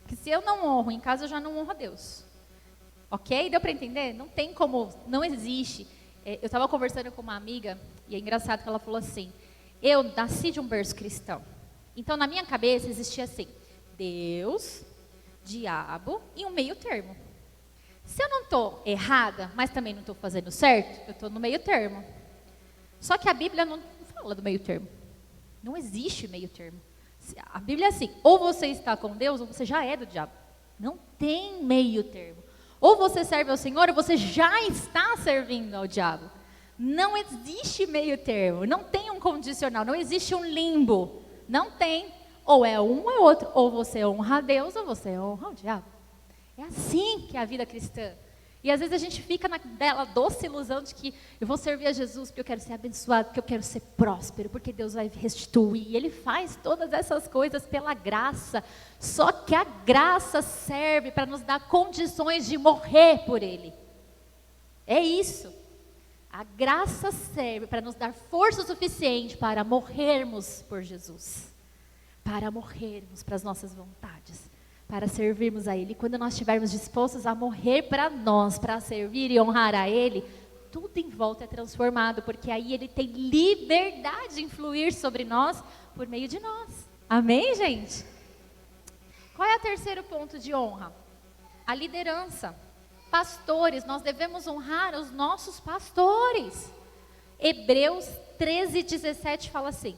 Porque se eu não honro em casa, eu já não honro a Deus. Ok? Deu para entender? Não tem como, não existe. Eu estava conversando com uma amiga, e é engraçado que ela falou assim, eu nasci de um berço cristão. Então, na minha cabeça, existia assim, Deus, diabo e um meio termo. Se eu não estou errada, mas também não estou fazendo certo, eu estou no meio termo. Só que a Bíblia não fala do meio termo. Não existe meio termo. A Bíblia é assim, ou você está com Deus, ou você já é do diabo. Não tem meio termo. Ou você serve ao Senhor, ou você já está servindo ao diabo. Não existe meio termo, não tem um condicional, não existe um limbo. Não tem. Ou é um ou é outro. Ou você honra a Deus, ou você honra o diabo. É assim que é a vida cristã. E às vezes a gente fica naquela doce ilusão de que eu vou servir a Jesus porque eu quero ser abençoado, porque eu quero ser próspero, porque Deus vai restituir. E Ele faz todas essas coisas pela graça. Só que a graça serve para nos dar condições de morrer por Ele. É isso. A graça serve para nos dar força suficiente para morrermos por Jesus. Para morrermos para as nossas vontades. Para servirmos a Ele. E quando nós estivermos dispostos a morrer para nós, para servir e honrar a Ele, tudo em volta é transformado, porque aí Ele tem liberdade de influir sobre nós por meio de nós. Amém, gente? Qual é o terceiro ponto de honra? A liderança. Pastores, nós devemos honrar os nossos pastores. Hebreus 13:17 fala assim: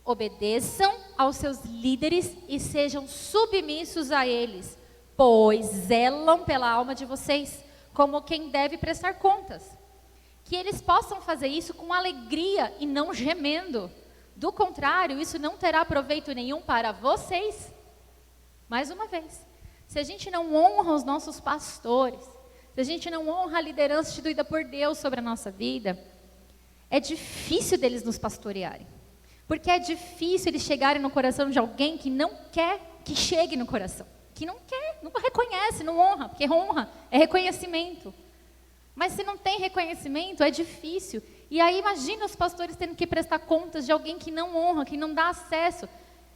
obedeçam aos seus líderes e sejam submissos a eles, pois zelam pela alma de vocês, como quem deve prestar contas. Que eles possam fazer isso com alegria e não gemendo. Do contrário, isso não terá proveito nenhum para vocês. Mais uma vez, se a gente não honra os nossos pastores, se a gente não honra a liderança instituída por Deus sobre a nossa vida, é difícil deles nos pastorearem. Porque é difícil eles chegarem no coração de alguém que não quer que chegue no coração. Que não quer, não reconhece, não honra. Porque honra é reconhecimento. Mas se não tem reconhecimento, é difícil. E aí imagina os pastores tendo que prestar contas de alguém que não honra, que não dá acesso.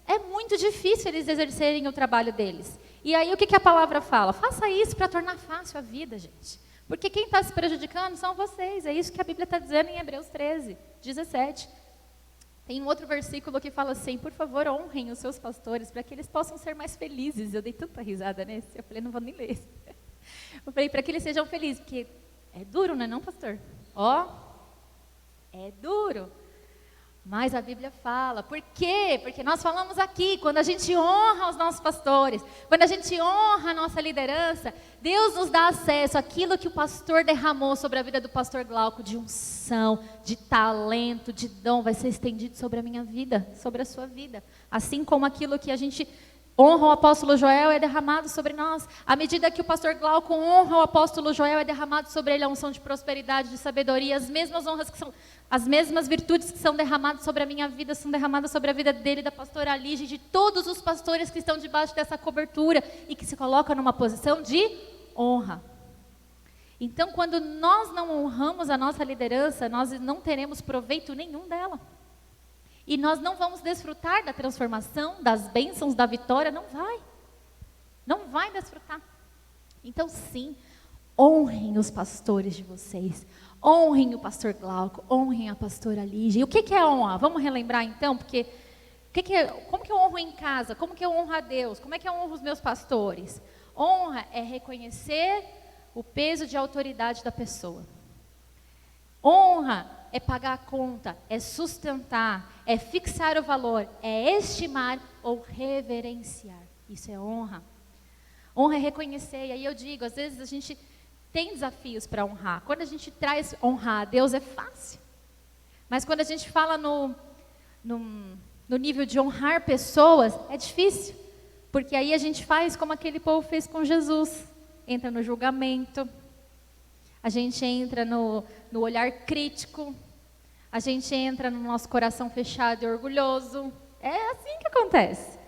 É muito difícil eles exercerem o trabalho deles. E aí o que a palavra fala? Faça isso para tornar fácil a vida, gente. Porque quem está se prejudicando são vocês. É isso que a Bíblia está dizendo em Hebreus 13:17. Tem um outro versículo que fala assim: por favor, honrem os seus pastores para que eles possam ser mais felizes. Eu dei tanta risada nesse, eu falei, não vou nem ler. Eu falei, para que eles sejam felizes, porque é duro, não é não, pastor? Ó, é duro. Mas a Bíblia fala, por quê? Porque nós falamos aqui, quando a gente honra os nossos pastores, quando a gente honra a nossa liderança, Deus nos dá acesso àquilo que o pastor derramou sobre a vida do pastor Glauco, de unção, de talento, de dom, vai ser estendido sobre a minha vida, sobre a sua vida. Assim como aquilo que a gente honra o apóstolo Joel é derramado sobre nós. À medida que o pastor Glauco honra o apóstolo Joel, é derramado sobre ele a unção de prosperidade, de sabedoria, as mesmas honras que são, as mesmas virtudes que são derramadas sobre a minha vida, são derramadas sobre a vida dele, da pastora Lígia, de todos os pastores que estão debaixo dessa cobertura e que se colocam numa posição de honra. Então, quando nós não honramos a nossa liderança, nós não teremos proveito nenhum dela. E nós não vamos desfrutar da transformação, das bênçãos, da vitória, não vai. Não vai desfrutar. Então sim, honrem os pastores de vocês. Honrem o pastor Glauco, honrem a pastora Lígia. E o que é honra? Vamos relembrar então, porque como que eu honro em casa? Como que eu honro a Deus? Como é que eu honro os meus pastores? Honra é reconhecer o peso de autoridade da pessoa. Honra é pagar a conta, é sustentar, é fixar o valor, é estimar ou reverenciar. Isso é honra. Honra é reconhecer, e aí eu digo, às vezes a gente tem desafios para honrar. Quando a gente traz honrar a Deus é fácil. Mas quando a gente fala no nível de honrar pessoas, é difícil. Porque aí a gente faz como aquele povo fez com Jesus. Entra no julgamento. A gente entra no olhar crítico, a gente entra no nosso coração fechado e orgulhoso. É assim que acontece.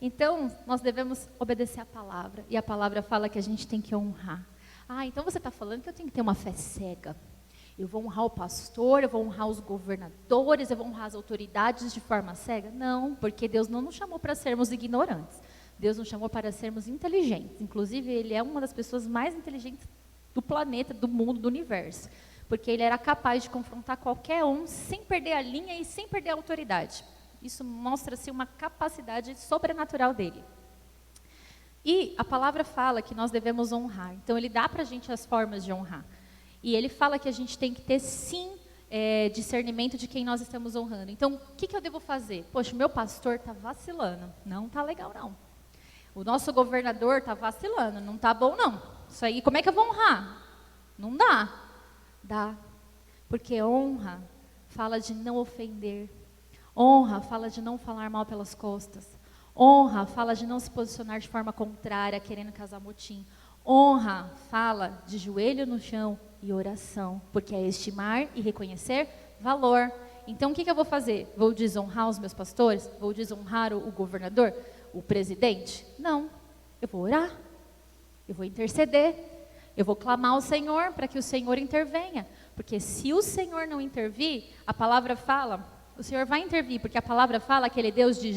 Então, nós devemos obedecer a palavra. E a palavra fala que a gente tem que honrar. Ah, então você está falando que eu tenho que ter uma fé cega. Eu vou honrar o pastor, eu vou honrar os governadores, eu vou honrar as autoridades de forma cega? Não, porque Deus não nos chamou para sermos ignorantes. Deus nos chamou para sermos inteligentes. Inclusive, Ele é uma das pessoas mais inteligentes do planeta, do mundo, do universo. Porque ele era capaz de confrontar qualquer um sem perder a linha e sem perder a autoridade. Isso mostra-se uma capacidade sobrenatural dele. E a palavra fala que nós devemos honrar. Então ele dá para a gente as formas de honrar. E ele fala que a gente tem que ter sim discernimento de quem nós estamos honrando. Então o que eu devo fazer? Poxa, o meu pastor está vacilando. Não está legal não. O nosso governador está vacilando. Não está bom não. Isso aí, como é que eu vou honrar? Não dá. Dá. Porque honra fala de não ofender. Honra fala de não falar mal pelas costas. Honra fala de não se posicionar de forma contrária, querendo causar motim. Honra fala de joelho no chão e oração, porque é estimar e reconhecer valor. Então, o que eu vou fazer? Vou desonrar os meus pastores? Vou desonrar o governador? O presidente? Não. Eu vou orar. Eu vou interceder. Eu vou clamar ao Senhor para que o Senhor intervenha. Porque se o Senhor não intervir, a palavra fala, o Senhor vai intervir, porque a palavra fala que Ele é Deus de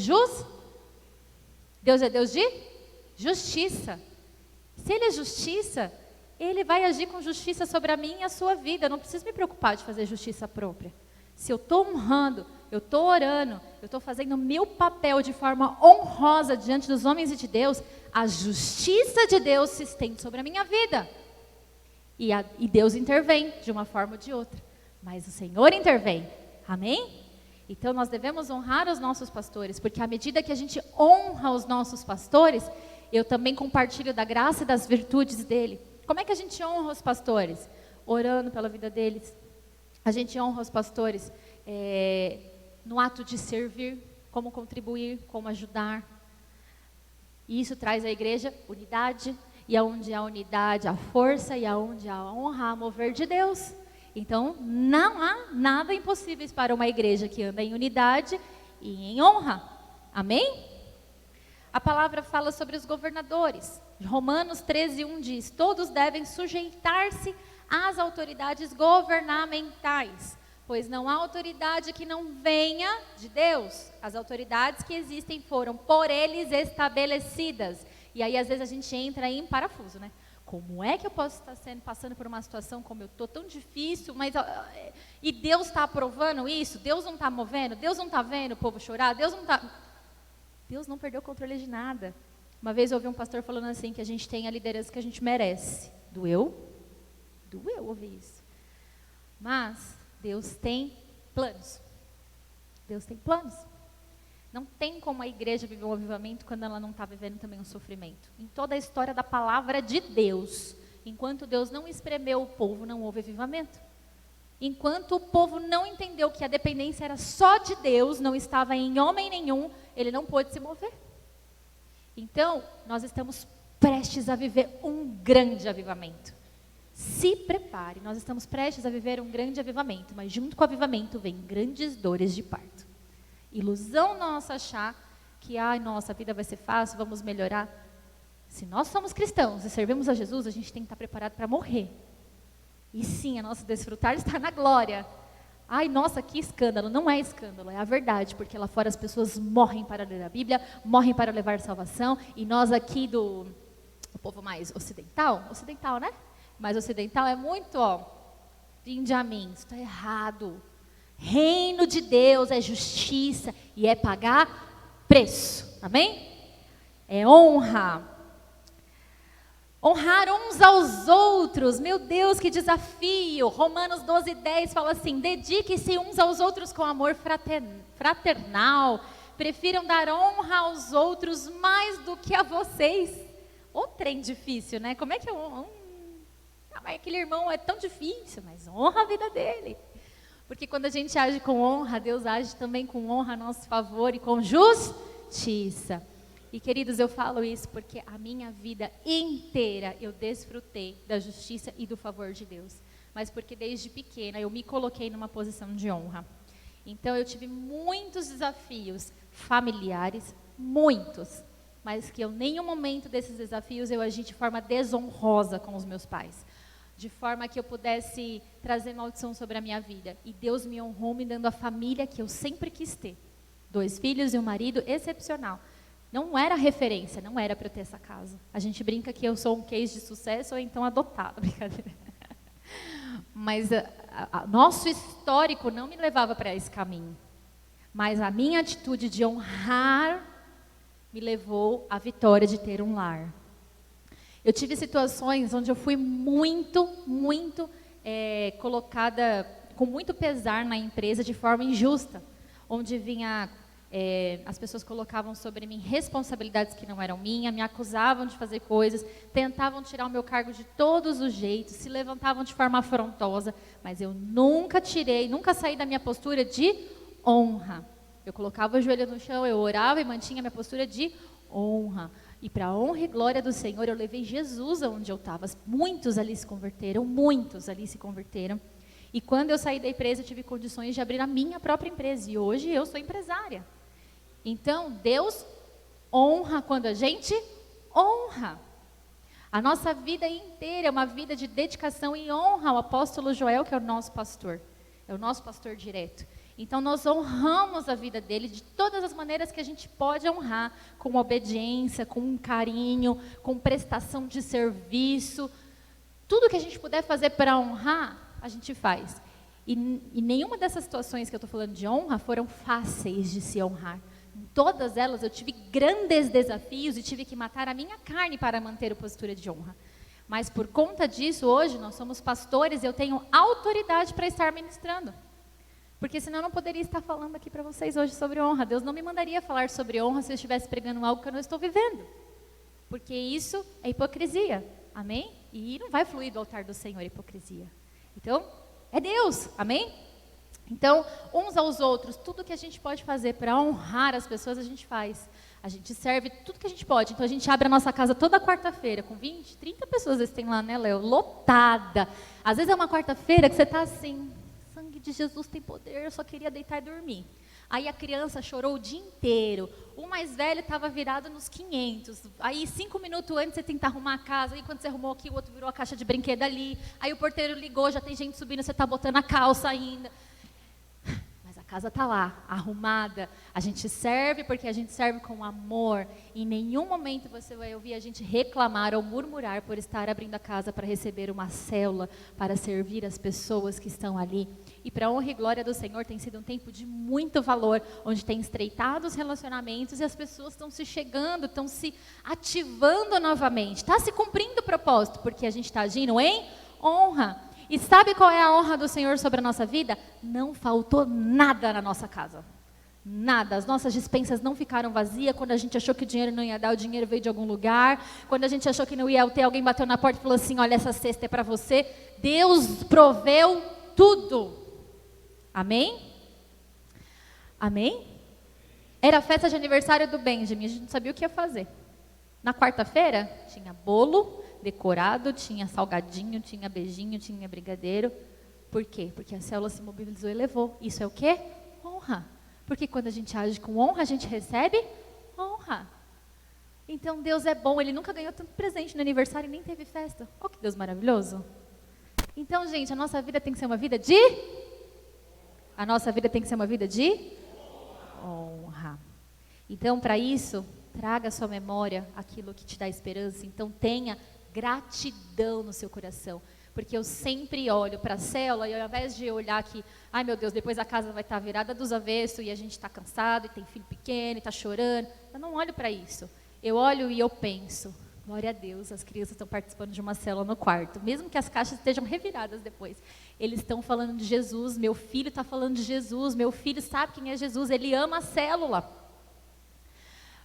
Deus é Deus de justiça. Se Ele é justiça, Ele vai agir com justiça sobre a minha e a sua vida. Eu não preciso me preocupar de fazer justiça própria. Se eu estou honrando, eu estou orando, eu estou fazendo o meu papel de forma honrosa diante dos homens e de Deus, a justiça de Deus se estende sobre a minha vida. E Deus intervém de uma forma ou de outra. Mas o Senhor intervém. Amém? Então nós devemos honrar os nossos pastores, porque à medida que a gente honra os nossos pastores, eu também compartilho da graça e das virtudes dele. Como é que a gente honra os pastores? Orando pela vida deles. A gente honra os pastores no ato de servir, como contribuir, como ajudar. E isso traz à igreja unidade, e aonde há unidade, há força, e aonde há honra, há mover de Deus. Então, não há nada impossíveis para uma igreja que anda em unidade e em honra. Amém? A palavra fala sobre os governadores. Romanos 13:1 diz: todos devem sujeitar-se às autoridades governamentais, pois não há autoridade que não venha de Deus. As autoridades que existem foram por eles estabelecidas. E aí às vezes a gente entra em parafuso, né? Como é que eu posso estar passando por uma situação como eu estou, tão difícil, mas e Deus está aprovando isso? Deus não está movendo? Deus não está vendo o povo chorar? Deus não perdeu o controle de nada. Uma vez eu ouvi um pastor falando assim, que a gente tem a liderança que a gente merece. Doeu ouvir isso. Mas Deus tem planos. Deus tem planos. Não tem como a igreja viver um avivamento quando ela não está vivendo também um sofrimento. Em toda a história da palavra de Deus, enquanto Deus não espremeu o povo, não houve avivamento. Enquanto o povo não entendeu que a dependência era só de Deus, não estava em homem nenhum, ele não pôde se mover. Então, nós estamos prestes a viver um grande avivamento. Se prepare, nós estamos prestes a viver um grande avivamento, mas junto com o avivamento vem grandes dores de parto. Ilusão nossa achar que, nossa, a vida vai ser fácil, vamos melhorar. Se nós somos cristãos e servimos a Jesus, a gente tem que estar preparado para morrer. E sim, a nosso desfrutar está na glória. Nossa, que escândalo. Não é escândalo, é a verdade, porque lá fora as pessoas morrem para ler a Bíblia, morrem para levar salvação, e nós aqui o povo mais ocidental, né? Mais ocidental é muito, vinde a mim, isso está errado. Reino de Deus é justiça e é pagar preço, amém? É honra. Honrar uns aos outros, meu Deus, que desafio. Romanos 12:10 fala assim: dedique-se uns aos outros com amor fraternal, prefiram dar honra aos outros mais do que a vocês. Ô trem difícil, né? Como é que mas aquele irmão é tão difícil, mas honra a vida dele. Porque quando a gente age com honra, Deus age também com honra a nosso favor e com justiça. E queridos, eu falo isso porque a minha vida inteira eu desfrutei da justiça e do favor de Deus. Mas porque desde pequena eu me coloquei numa posição de honra. Então eu tive muitos desafios familiares, muitos. Mas que em nenhum momento desses desafios eu agi de forma desonrosa com os meus pais. De forma que eu pudesse trazer maldição sobre a minha vida. E Deus me honrou me dando a família que eu sempre quis ter. 2 filhos e um marido excepcional. Não era referência, não era para eu ter essa casa. A gente brinca que eu sou um case de sucesso ou então adotado, brincadeira. Mas nosso histórico não me levava para esse caminho. Mas a minha atitude de honrar me levou à vitória de ter um lar. Eu tive situações onde eu fui muito colocada com muito pesar na empresa de forma injusta, onde as pessoas colocavam sobre mim responsabilidades que não eram minhas, me acusavam de fazer coisas, tentavam tirar o meu cargo de todos os jeitos, se levantavam de forma afrontosa, mas eu nunca saí da minha postura de honra. Eu colocava o joelho no chão, eu orava e mantinha a minha postura de honra. E para a honra e glória do Senhor, eu levei Jesus aonde eu estava. Muitos ali se converteram, muitos ali se converteram. E quando eu saí da empresa, eu tive condições de abrir a minha própria empresa. E hoje eu sou empresária. Então, Deus honra quando a gente honra. A nossa vida inteira é uma vida de dedicação e honra ao apóstolo Joel, que é o nosso pastor. É o nosso pastor direto. Então, nós honramos a vida dele de todas as maneiras que a gente pode honrar. Com obediência, com carinho, com prestação de serviço. Tudo que a gente puder fazer para honrar, a gente faz. E nenhuma dessas situações que eu estou falando de honra foram fáceis de se honrar. Em todas elas eu tive grandes desafios e tive que matar a minha carne para manter a postura de honra. Mas por conta disso, hoje nós somos pastores e eu tenho autoridade para estar ministrando. Porque senão eu não poderia estar falando aqui para vocês hoje sobre honra. Deus não me mandaria falar sobre honra se eu estivesse pregando algo que eu não estou vivendo. Porque isso é hipocrisia. Amém? E não vai fluir do altar do Senhor hipocrisia. Então, é Deus. Amém? Então, uns aos outros, tudo que a gente pode fazer para honrar as pessoas, a gente faz. A gente serve tudo que a gente pode. Então, a gente abre a nossa casa toda quarta-feira, com 20, 30 pessoas, às vezes tem lá, né, Léo? Lotada. Às vezes é uma quarta-feira que você está assim, sangue de Jesus tem poder, eu só queria deitar e dormir. Aí a criança chorou o dia inteiro. O mais velho estava virado nos 500. Aí 5 minutos antes você tenta arrumar a casa. Aí quando você arrumou aqui, o outro virou a caixa de brinquedo ali. Aí o porteiro ligou, já tem gente subindo, você está botando a calça ainda. A casa está lá, arrumada. A gente serve porque a gente serve com amor. Em nenhum momento você vai ouvir a gente reclamar ou murmurar por estar abrindo a casa para receber uma célula, para servir as pessoas que estão ali. E para a honra e glória do Senhor tem sido um tempo de muito valor, onde tem estreitado os relacionamentos e as pessoas estão se chegando, estão se ativando novamente. Está se cumprindo o propósito, porque a gente está agindo em honra. E sabe qual é a honra do Senhor sobre a nossa vida? Não faltou nada na nossa casa. Nada. As nossas despensas não ficaram vazias. Quando a gente achou que o dinheiro não ia dar, o dinheiro veio de algum lugar. Quando a gente achou que não ia ter, alguém bateu na porta e falou assim, olha, essa cesta é para você. Deus proveu tudo. Amém? Amém? Era a festa de aniversário do Benjamin. A gente não sabia o que ia fazer. Na quarta-feira, tinha bolo decorado, tinha salgadinho, tinha beijinho, tinha brigadeiro. Por quê? Porque a célula se mobilizou e levou. Isso é o quê? Honra. Porque quando a gente age com honra, a gente recebe honra. Então Deus é bom, Ele nunca ganhou tanto presente no aniversário e nem teve festa. Olha que Deus maravilhoso. Então, gente, a nossa vida tem que ser uma vida de... A nossa vida tem que ser uma vida de honra. Então, para isso, traga à sua memória aquilo que te dá esperança. Então, tenha gratidão no seu coração, porque eu sempre olho para a célula e ao invés de olhar que, ai meu Deus, depois a casa vai estar virada dos avessos e a gente está cansado e tem filho pequeno e está chorando, eu não olho para isso, eu olho e eu penso, glória a Deus, as crianças estão participando de uma célula no quarto, mesmo que as caixas estejam reviradas depois, eles estão falando de Jesus, meu filho está falando de Jesus, meu filho sabe quem é Jesus, ele ama a célula.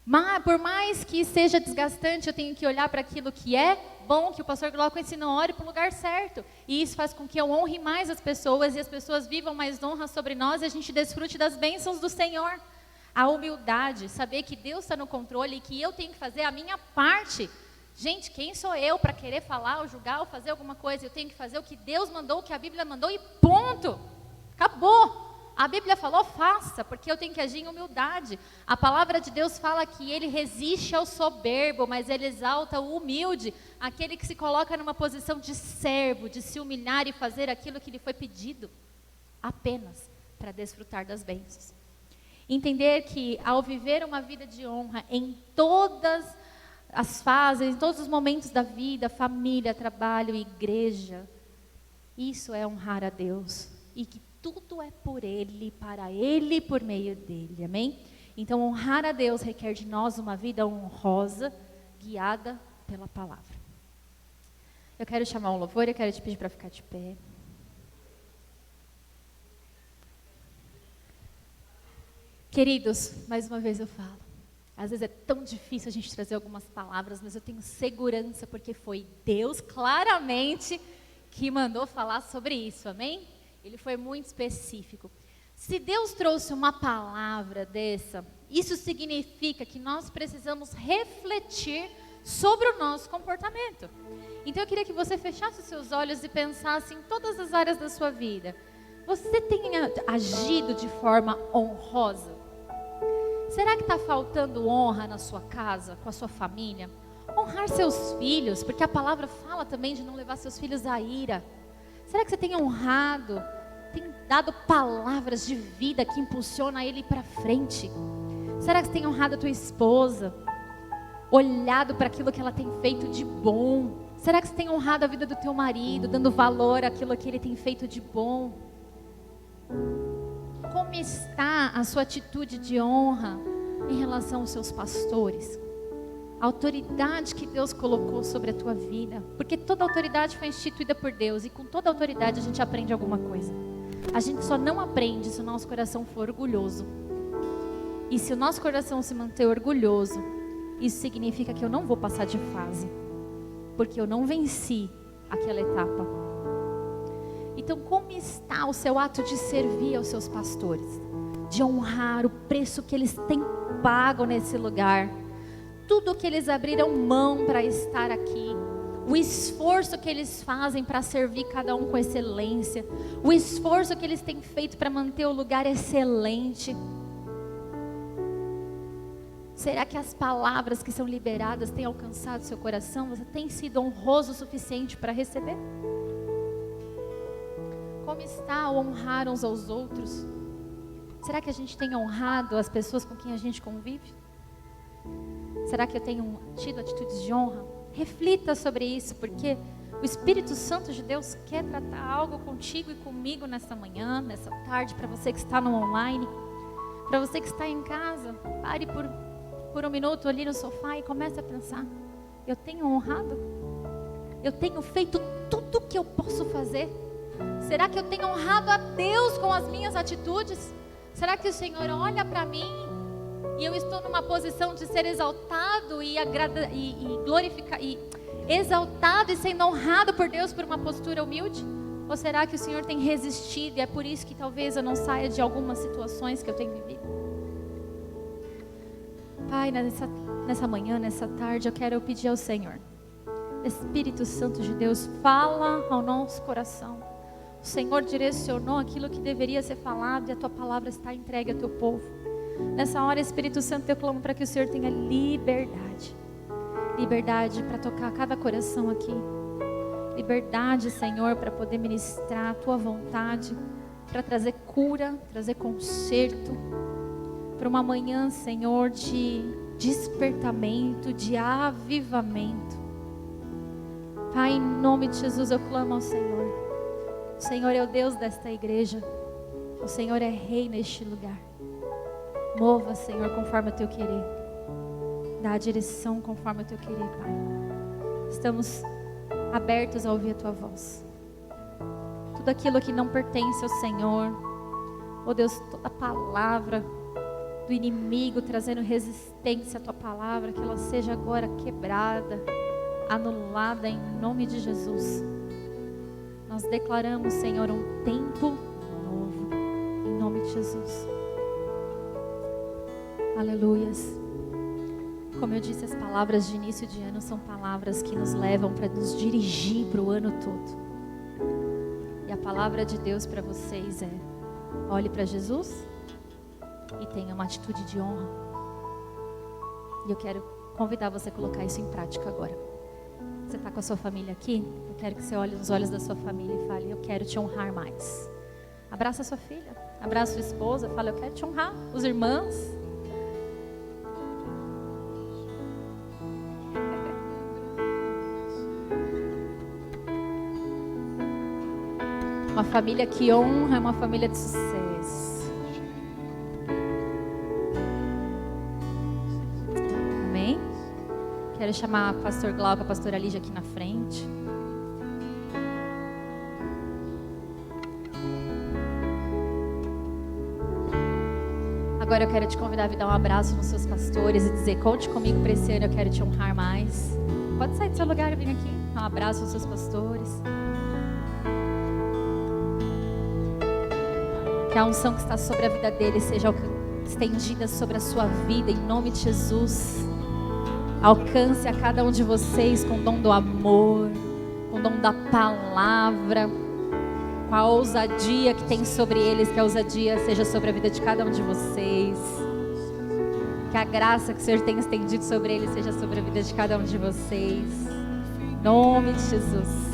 Mas, por mais que seja desgastante, eu tenho que olhar para aquilo que é bom, que o pastor Glauco ensinou, ore para o lugar certo. E isso faz com que eu honre mais as pessoas e as pessoas vivam mais honra sobre nós e a gente desfrute das bênçãos do Senhor. A humildade, saber que Deus está no controle e que eu tenho que fazer a minha parte. Gente, quem sou eu para querer falar ou julgar ou fazer alguma coisa? Eu tenho que fazer o que Deus mandou, o que a Bíblia mandou e ponto. Acabou. A Bíblia falou, faça, porque eu tenho que agir em humildade. A palavra de Deus fala que Ele resiste ao soberbo, mas Ele exalta o humilde, aquele que se coloca numa posição de servo, de se humilhar e fazer aquilo que lhe foi pedido, apenas para desfrutar das bênçãos. Entender que ao viver uma vida de honra em todas as fases, em todos os momentos da vida, família, trabalho, igreja, isso é honrar a Deus. E que tudo é por Ele, para Ele, por meio dEle, amém? Então, honrar a Deus requer de nós uma vida honrosa, guiada pela palavra. Eu quero chamar um louvor, eu quero te pedir para ficar de pé. Queridos, mais uma vez eu falo, às vezes é tão difícil a gente trazer algumas palavras, mas eu tenho segurança, porque foi Deus claramente que mandou falar sobre isso, amém? Ele foi muito específico. Se Deus trouxe uma palavra dessa, Isso significa que nós precisamos refletir sobre o nosso comportamento. Então eu queria que você fechasse os seus olhos e pensasse em todas as áreas da sua vida. Você tem agido de forma honrosa? Será que está faltando honra na sua casa, com a sua família? Honrar seus filhos, porque a palavra fala também de não levar seus filhos à ira. Será que você tem honrado, tem dado palavras de vida que impulsiona ele para frente? Será que você tem honrado a tua esposa? Olhado para aquilo que ela tem feito de bom? Será que você tem honrado a vida do teu marido, dando valor àquilo que ele tem feito de bom? Como está a sua atitude de honra em relação aos seus pastores? A autoridade que Deus colocou sobre a tua vida. Porque toda autoridade foi instituída por Deus. E com toda autoridade a gente aprende alguma coisa. A gente só não aprende se o nosso coração for orgulhoso. E se o nosso coração se manter orgulhoso, isso significa que eu não vou passar de fase. Porque eu não venci aquela etapa. Então, como está o seu ato de servir aos seus pastores? De honrar o preço que eles têm pago nesse lugar. Tudo que eles abriram mão para estar aqui. O esforço que eles fazem para servir cada um com excelência. O esforço que eles têm feito para manter o lugar excelente. Será que as palavras que são liberadas têm alcançado seu coração? Você tem sido honroso o suficiente para receber? Como está o honrar uns aos outros? Será que a gente tem honrado as pessoas com quem a gente convive? Será que eu tenho tido atitudes de honra? Reflita sobre isso, porque o Espírito Santo de Deus quer tratar algo contigo e comigo nessa manhã, nessa tarde, para você que está no online, para você que está em casa. Pare por um minuto ali no sofá e comece a pensar: eu tenho honrado? Eu tenho feito tudo o que eu posso fazer? Será que eu tenho honrado a Deus com as minhas atitudes? Será que o Senhor olha para mim e eu estou numa posição de ser exaltado e glorificado, e exaltado e sendo honrado por Deus por uma postura humilde? Ou será que o Senhor tem resistido e é por isso que talvez eu não saia de algumas situações que eu tenho vivido? Pai, nessa manhã, nessa tarde, eu quero pedir ao Senhor: Espírito Santo de Deus, fala ao nosso coração. O Senhor direcionou aquilo que deveria ser falado e a tua palavra está entregue ao teu povo. Nessa hora, Espírito Santo, eu clamo para que o Senhor tenha liberdade. Liberdade para tocar cada coração aqui. Liberdade, Senhor, para poder ministrar a tua vontade, para trazer cura, trazer conserto, para uma manhã, Senhor, de despertamento, de avivamento. Pai, em nome de Jesus, eu clamo ao Senhor. O Senhor é o Deus desta igreja. O Senhor é rei neste lugar. Mova, Senhor, conforme o teu querer. Dá a direção conforme o teu querer, Pai. Estamos abertos a ouvir a tua voz. Tudo aquilo que não pertence ao Senhor, oh Deus, toda palavra do inimigo trazendo resistência à tua palavra, que ela seja agora quebrada, anulada em nome de Jesus. Nós declaramos, Senhor, um tempo novo, em nome de Jesus. Aleluias. Como eu disse, as palavras de início de ano são palavras que nos levam para nos dirigir para o ano todo. E a palavra de Deus para vocês é: olhe para Jesus e tenha uma atitude de honra. E eu quero convidar você a colocar isso em prática agora. Você está com a sua família aqui? Eu quero que você olhe nos olhos da sua família e fale: eu quero te honrar mais. Abraça a sua filha, abraça a sua esposa, fala: eu quero te honrar. Os irmãos. Uma família que honra é uma família de sucesso. Amém? Quero chamar o pastor Glauco, a pastora Lígia aqui na frente. Agora eu quero te convidar a vir dar um abraço nos seus pastores e dizer: conte comigo para esse ano, eu quero te honrar mais. Pode sair do seu lugar e vir aqui. Dar um abraço nos seus pastores. Que a unção que está sobre a vida dele seja estendida sobre a sua vida, em nome de Jesus. Alcance a cada um de vocês com o dom do amor, com o dom da palavra, com a ousadia que tem sobre eles, que a ousadia seja sobre a vida de cada um de vocês. Que a graça que o Senhor tem estendido sobre eles seja sobre a vida de cada um de vocês. Em nome de Jesus.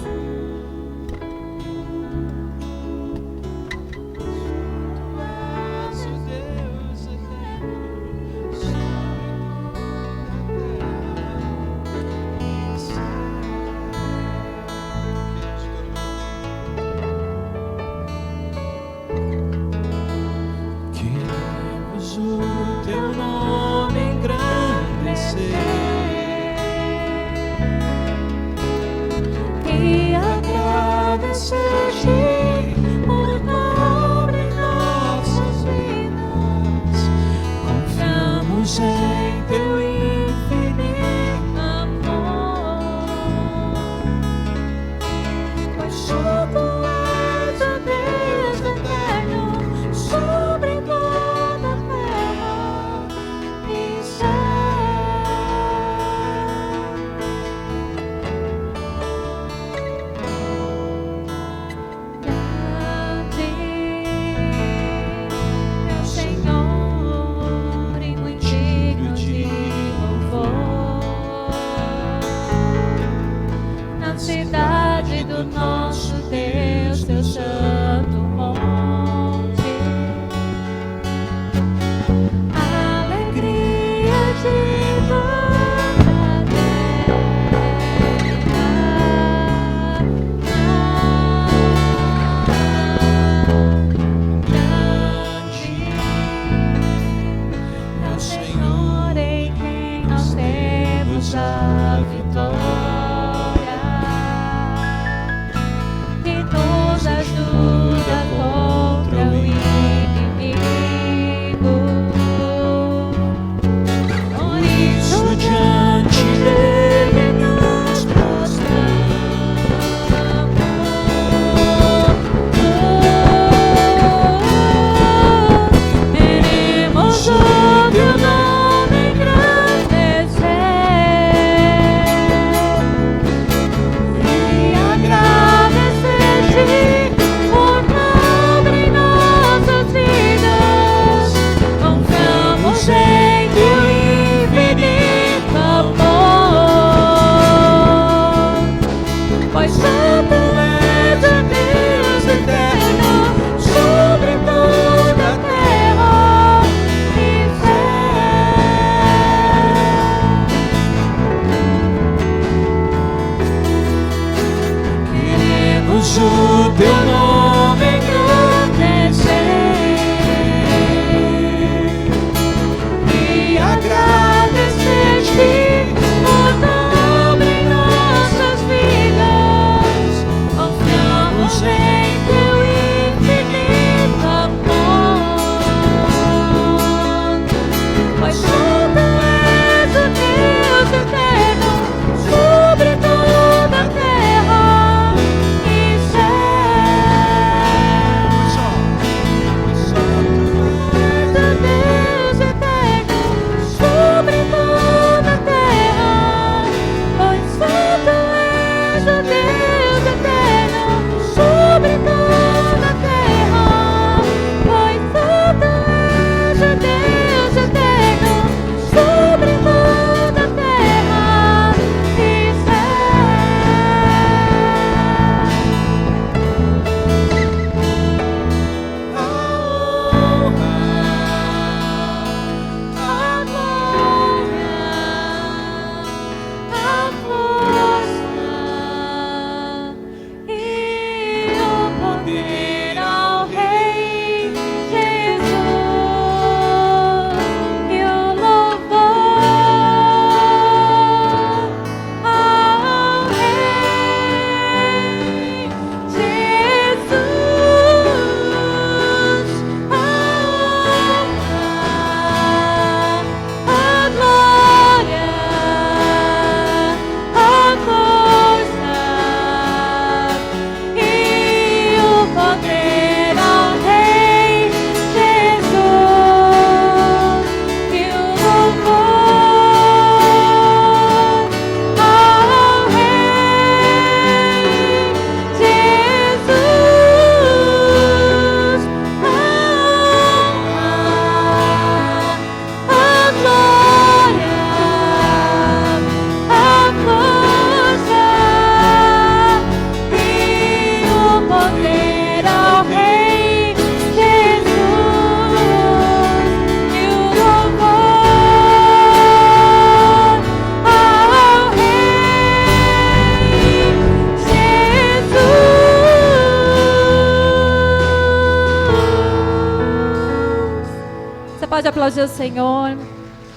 aplaudir o Senhor.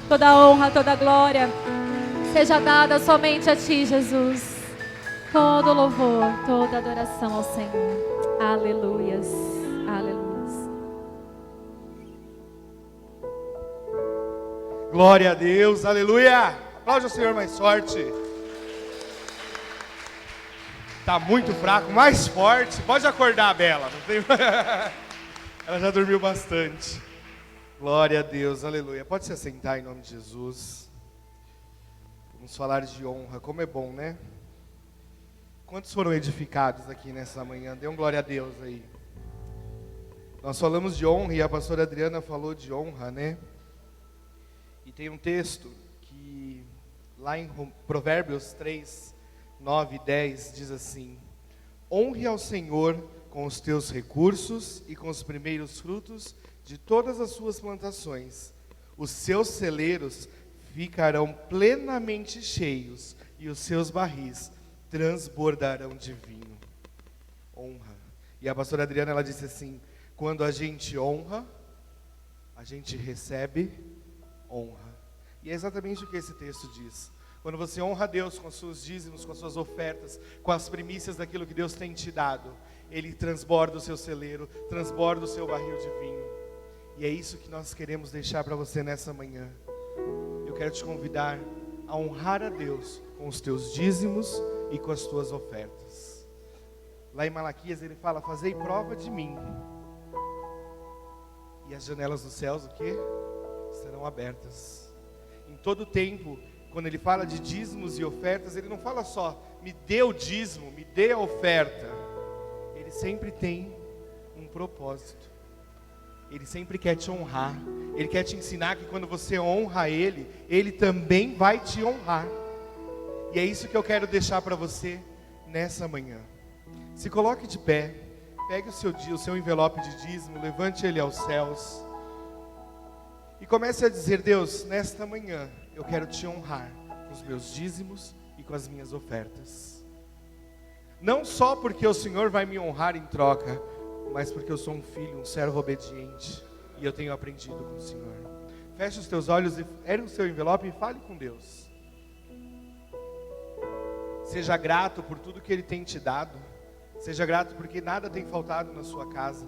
Toda honra, toda glória seja dada somente a Ti, Jesus. Todo louvor, toda adoração ao Senhor. Aleluias, aleluias. Glória a Deus, aleluia. Aplaude o Senhor mais forte. Tá muito fraco, mais forte. Pode acordar a Bela. Não tem... Ela já dormiu bastante. Glória a Deus, aleluia. Pode se assentar em nome de Jesus. Vamos falar de honra. Como é bom, né? Quantos foram edificados aqui nessa manhã? Dê um glória a Deus aí. Nós falamos de honra e a pastora Adriana falou de honra, né? E tem um texto que lá em Provérbios 3, 9 e 10 diz assim: honre ao Senhor com os teus recursos e com os primeiros frutos de todas as suas plantações. Os seus celeiros ficarão plenamente cheios e os seus barris transbordarão de vinho. Honra. E a pastora Adriana, ela disse assim: quando a gente honra, a gente recebe honra. E é exatamente o que esse texto diz. Quando você honra a Deus com os seus dízimos, com as suas ofertas, com as primícias daquilo que Deus tem te dado, Ele transborda o seu celeiro, transborda o seu barril de vinho. E é isso que nós queremos deixar para você nessa manhã. Eu quero te convidar a honrar a Deus com os teus dízimos e com as tuas ofertas. Lá em Malaquias ele fala: fazei prova de mim, e as janelas dos céus, o quê? Serão abertas. Em todo tempo, quando ele fala de dízimos e ofertas, ele não fala só, me dê o dízimo, me dê a oferta. Ele sempre tem um propósito. Ele sempre quer te honrar. Ele quer te ensinar que quando você honra Ele, Ele também vai te honrar. E é isso que eu quero deixar para você nessa manhã. Se coloque de pé, pegue o seu envelope de dízimo, levante ele aos céus e comece a dizer: Deus, nesta manhã eu quero te honrar com os meus dízimos e com as minhas ofertas. Não só porque o Senhor vai me honrar em troca, mas porque eu sou um filho, um servo obediente, e eu tenho aprendido com o Senhor. Feche os teus olhos e ergue o seu envelope e fale com Deus. Seja grato por tudo que Ele tem te dado. Seja grato porque nada tem faltado na sua casa.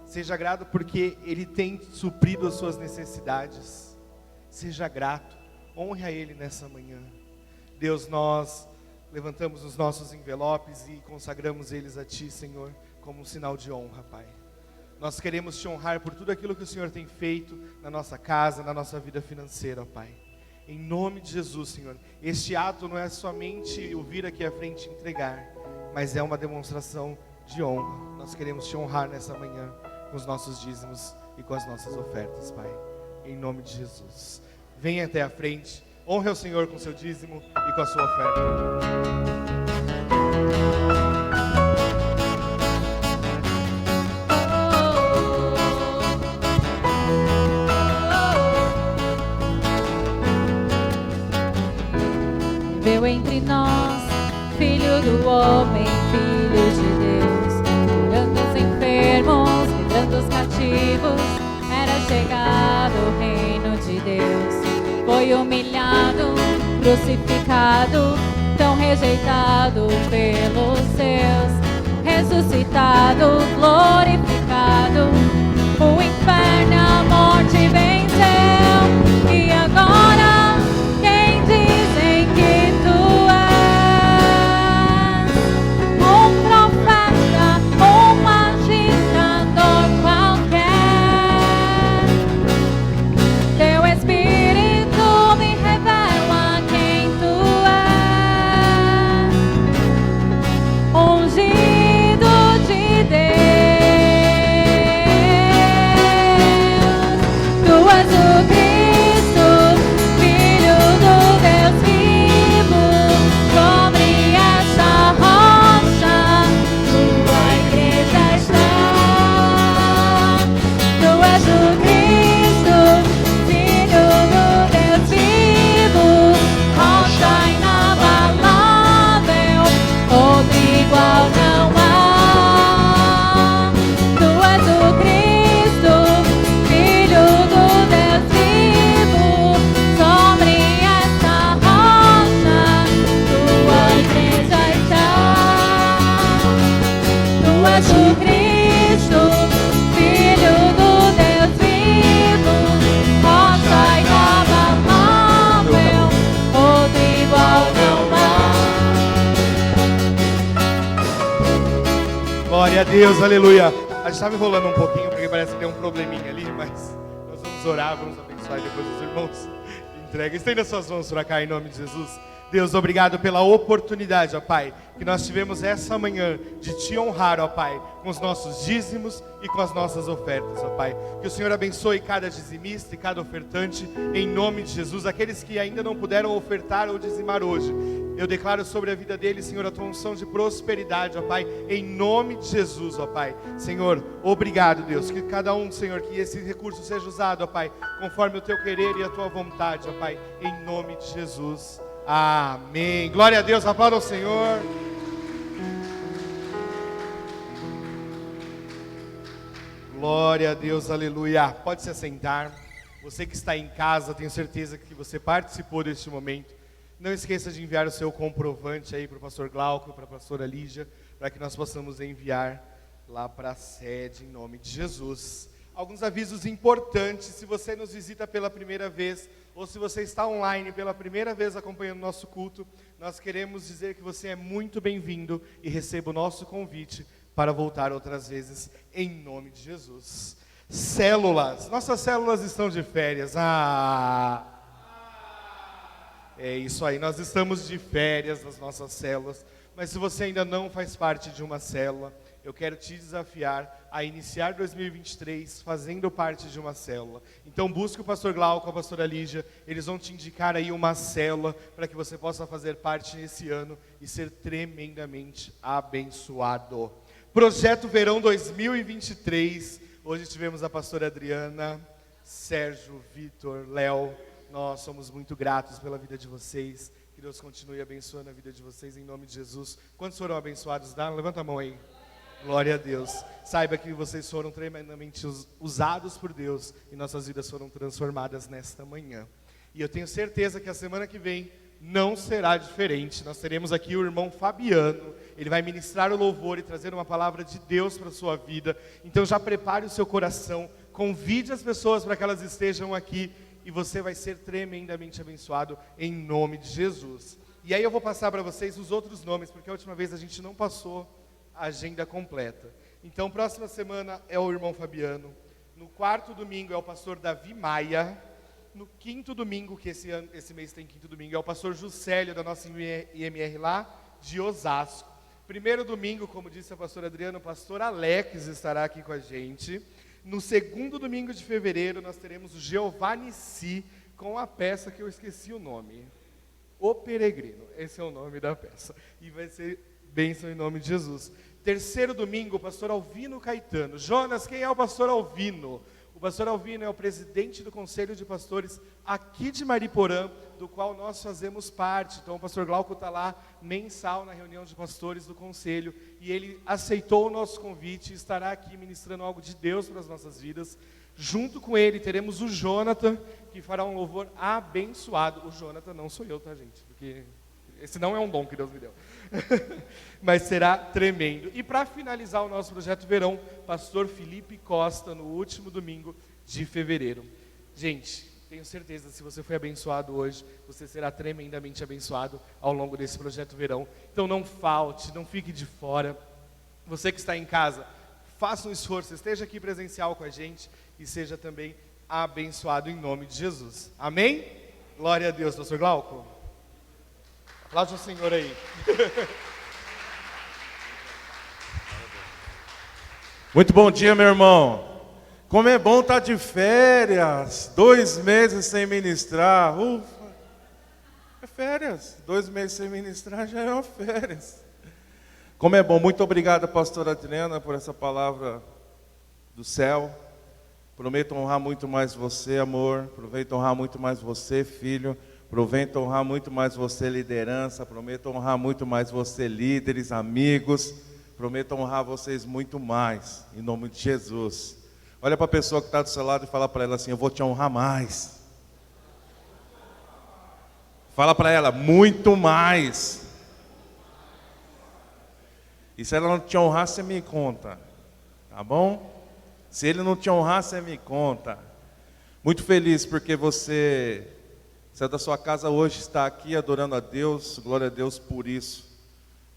Seja grato porque Ele tem suprido as suas necessidades. Seja grato, honre a Ele nessa manhã. Deus, nós levantamos os nossos envelopes e consagramos eles a Ti, Senhor, como um sinal de honra, Pai. Nós queremos Te honrar por tudo aquilo que o Senhor tem feito na nossa casa, na nossa vida financeira, Pai. Em nome de Jesus, Senhor, este ato não é somente o vir aqui à frente e entregar, mas é uma demonstração de honra. Nós queremos Te honrar nessa manhã com os nossos dízimos e com as nossas ofertas, Pai. Em nome de Jesus. Venha até a frente, honre ao Senhor com o seu dízimo e com a sua oferta. Viveu entre nós, Filho do homem, Filho de Deus, curando os enfermos, livrando os cativos, era chegado o reino de Deus. Foi humilhado, crucificado, tão rejeitado pelos seus, ressuscitado, glorificado, o inferno e a morte venceu, e agora quem dizem que tu és um profeta, um agitador qualquer, teu Espírito me revela quem tu és, ungido de Deus. Tu Glória a Deus, aleluia. A gente estava enrolando um pouquinho, porque parece que tem um probleminha ali, mas nós vamos orar, vamos abençoar e depois os irmãos entregam. Estenda suas mãos para cá em nome de Jesus. Deus, obrigado pela oportunidade, ó Pai, que nós tivemos essa manhã de Te honrar, ó Pai, com os nossos dízimos e com as nossas ofertas, ó Pai. Que o Senhor abençoe cada dizimista e cada ofertante, em nome de Jesus. Aqueles que ainda não puderam ofertar ou dizimar hoje, eu declaro sobre a vida deles, Senhor, a Tua unção de prosperidade, ó Pai, em nome de Jesus, ó Pai. Senhor, obrigado, Deus, que cada um, Senhor, que esse recurso seja usado, ó Pai, conforme o Teu querer e a Tua vontade, ó Pai, em nome de Jesus. Amém. Glória a Deus, aplauda ao Senhor. Glória a Deus, aleluia. Pode se assentar. Você que está em casa, tenho certeza que você participou deste momento. Não esqueça de enviar o seu comprovante aí para o pastor Glauco, para a pastora Lígia, para que nós possamos enviar lá para a sede, em nome de Jesus. Alguns avisos importantes: se você nos visita pela primeira vez, ou se você está online pela primeira vez acompanhando o nosso culto, nós queremos dizer que você é muito bem-vindo e receba o nosso convite para voltar outras vezes, em nome de Jesus. Células, nossas células estão de férias. É isso aí, nós estamos de férias nas nossas células, mas se você ainda não faz parte de uma célula, eu quero te desafiar a iniciar 2023 fazendo parte de uma célula. Então busque o pastor Glauco, a pastora Lígia, eles vão te indicar aí uma célula para que você possa fazer parte nesse ano e ser tremendamente abençoado. Projeto Verão 2023, hoje tivemos a pastora Adriana, Sérgio, Vitor, Léo, nós somos muito gratos pela vida de vocês, que Deus continue abençoando a vida de vocês em nome de Jesus. Quantos foram abençoados? Levanta a mão aí. Glória a Deus. Saiba que vocês foram tremendamente usados por Deus e nossas vidas foram transformadas nesta manhã. E eu tenho certeza que a semana que vem não será diferente. Nós teremos aqui o irmão Fabiano. Ele vai ministrar o louvor e trazer uma palavra de Deus para a sua vida. Então já prepare o seu coração, convide as pessoas para que elas estejam aqui e você vai ser tremendamente abençoado em nome de Jesus. E aí eu vou passar para vocês os outros nomes, porque a última vez a gente não passou a agenda completa. Então, próxima semana é o irmão Fabiano. No quarto domingo é o pastor Davi Maia. No quinto domingo, que esse mês tem quinto domingo, é o pastor Juscelio, da nossa IMR lá de Osasco. Primeiro domingo, como disse a pastora Adriana, o pastor Alex estará aqui com a gente. No segundo domingo de fevereiro, nós teremos o Giovanni Si, com a peça que eu esqueci o nome. O Peregrino, esse é o nome da peça. E vai ser bênção em nome de Jesus. Terceiro domingo, o pastor Alvino Caetano. Jonas, quem é o pastor Alvino? O pastor Alvino é o presidente do Conselho de Pastores aqui de Mariporã, do qual nós fazemos parte. Então o pastor Glauco está lá mensal na reunião de pastores do Conselho, e ele aceitou o nosso convite e estará aqui ministrando algo de Deus para as nossas vidas. Junto com ele teremos o Jonathan, que fará um louvor abençoado. O Jonathan não sou eu, tá, gente? Porque esse não é um dom que Deus me deu. Mas será tremendo. E para finalizar o nosso projeto verão, pastor Felipe Costa, no último domingo de fevereiro. Gente, tenho certeza, se você foi abençoado hoje, você será tremendamente abençoado ao longo desse projeto verão. Então não falte, não fique de fora. Você que está em casa, faça um esforço, esteja aqui presencial com a gente e seja também abençoado em nome de Jesus. Amém? Glória a Deus, pastor Glauco. Aplaude o Senhor aí. Muito bom dia, meu irmão. Como é bom estar de férias. 2 meses sem ministrar. Ufa. É férias. 2 meses sem ministrar já é uma férias. Como é bom. Muito obrigado, pastora Adriana, por essa palavra do céu. Prometo honrar muito mais você, amor. Prometo honrar muito mais você, filho. Prometo honrar muito mais você, liderança. Prometo honrar muito mais você, líderes, amigos. Prometo honrar vocês muito mais, em nome de Jesus. Olha para a pessoa que está do seu lado e fala para ela assim: eu vou te honrar mais. Fala para ela: muito mais. E se ela não te honrar, você me conta. Tá bom? Se ele não te honrar, você me conta. Muito feliz porque você é da sua casa hoje, está aqui adorando a Deus. Glória a Deus por isso.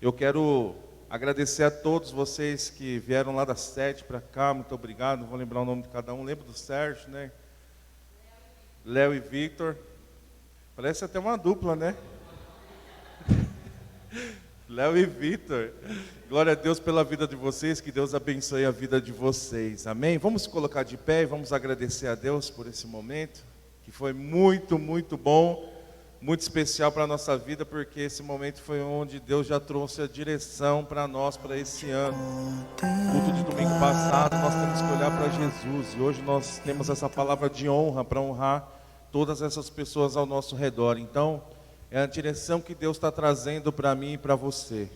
Eu quero Agradecer a todos vocês que vieram lá da sede para cá, muito obrigado. Não vou lembrar o nome de cada um, lembro do Sérgio, né? Léo e Victor. Parece até uma dupla, né? Léo e Victor. Glória a Deus pela vida de vocês, que Deus abençoe a vida de vocês. Amém? Vamos colocar de pé e vamos agradecer a Deus por esse momento, que foi muito, muito bom, muito especial para a nossa vida, porque esse momento foi onde Deus já trouxe a direção para nós, para esse ano. Culto de domingo passado, nós temos que olhar para Jesus, e hoje nós temos essa palavra de honra para honrar todas essas pessoas ao nosso redor. Então, é a direção que Deus está trazendo para mim e para você.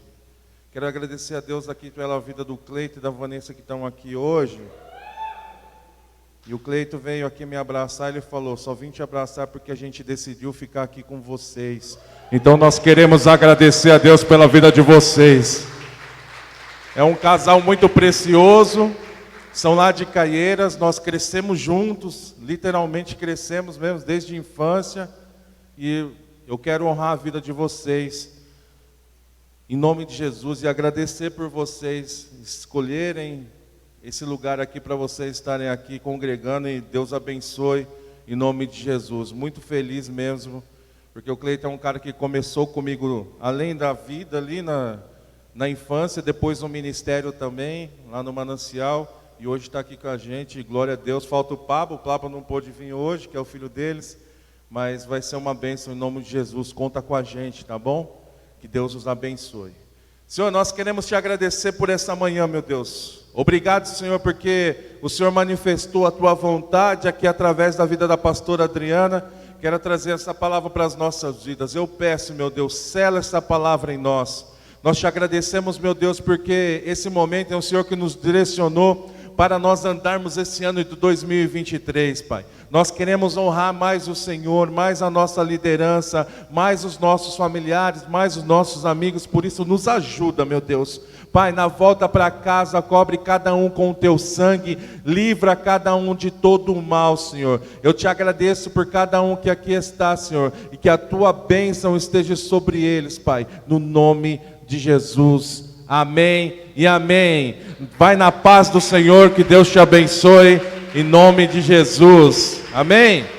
Quero agradecer a Deus aqui pela vida do Cleito e da Vanessa que estão aqui hoje. E o Cleito veio aqui me abraçar, ele falou, só vim te abraçar porque a gente decidiu ficar aqui com vocês. Então nós queremos agradecer a Deus pela vida de vocês. É um casal muito precioso, são lá de Caieiras, nós crescemos juntos, literalmente crescemos mesmo desde a infância. E eu quero honrar a vida de vocês, em nome de Jesus, e agradecer por vocês escolherem esse lugar aqui para vocês estarem aqui congregando, e Deus abençoe em nome de Jesus. Muito feliz mesmo, porque o Cleiton é um cara que começou comigo, além da vida ali na infância, depois no ministério também, lá no Manancial, e hoje está aqui com a gente, glória a Deus. Falta o Pablo não pôde vir hoje, que é o filho deles, mas vai ser uma bênção em nome de Jesus. Conta com a gente, tá bom? Que Deus os abençoe. Senhor, nós queremos te agradecer por essa manhã, meu Deus. Obrigado, Senhor, porque o Senhor manifestou a tua vontade aqui através da vida da pastora Adriana. Quero trazer essa palavra para as nossas vidas. Eu peço, meu Deus, sela essa palavra em nós. Nós te agradecemos, meu Deus, porque esse momento é o Senhor que nos direcionou para nós andarmos esse ano de 2023, Pai. Nós queremos honrar mais o Senhor, mais a nossa liderança, mais os nossos familiares, mais os nossos amigos, por isso nos ajuda, meu Deus. Pai, na volta para casa, cobre cada um com o teu sangue, livra cada um de todo o mal, Senhor. Eu te agradeço por cada um que aqui está, Senhor, e que a tua bênção esteja sobre eles, Pai, no nome de Jesus. Amém e amém. Vai na paz do Senhor, que Deus te abençoe, em nome de Jesus. Amém.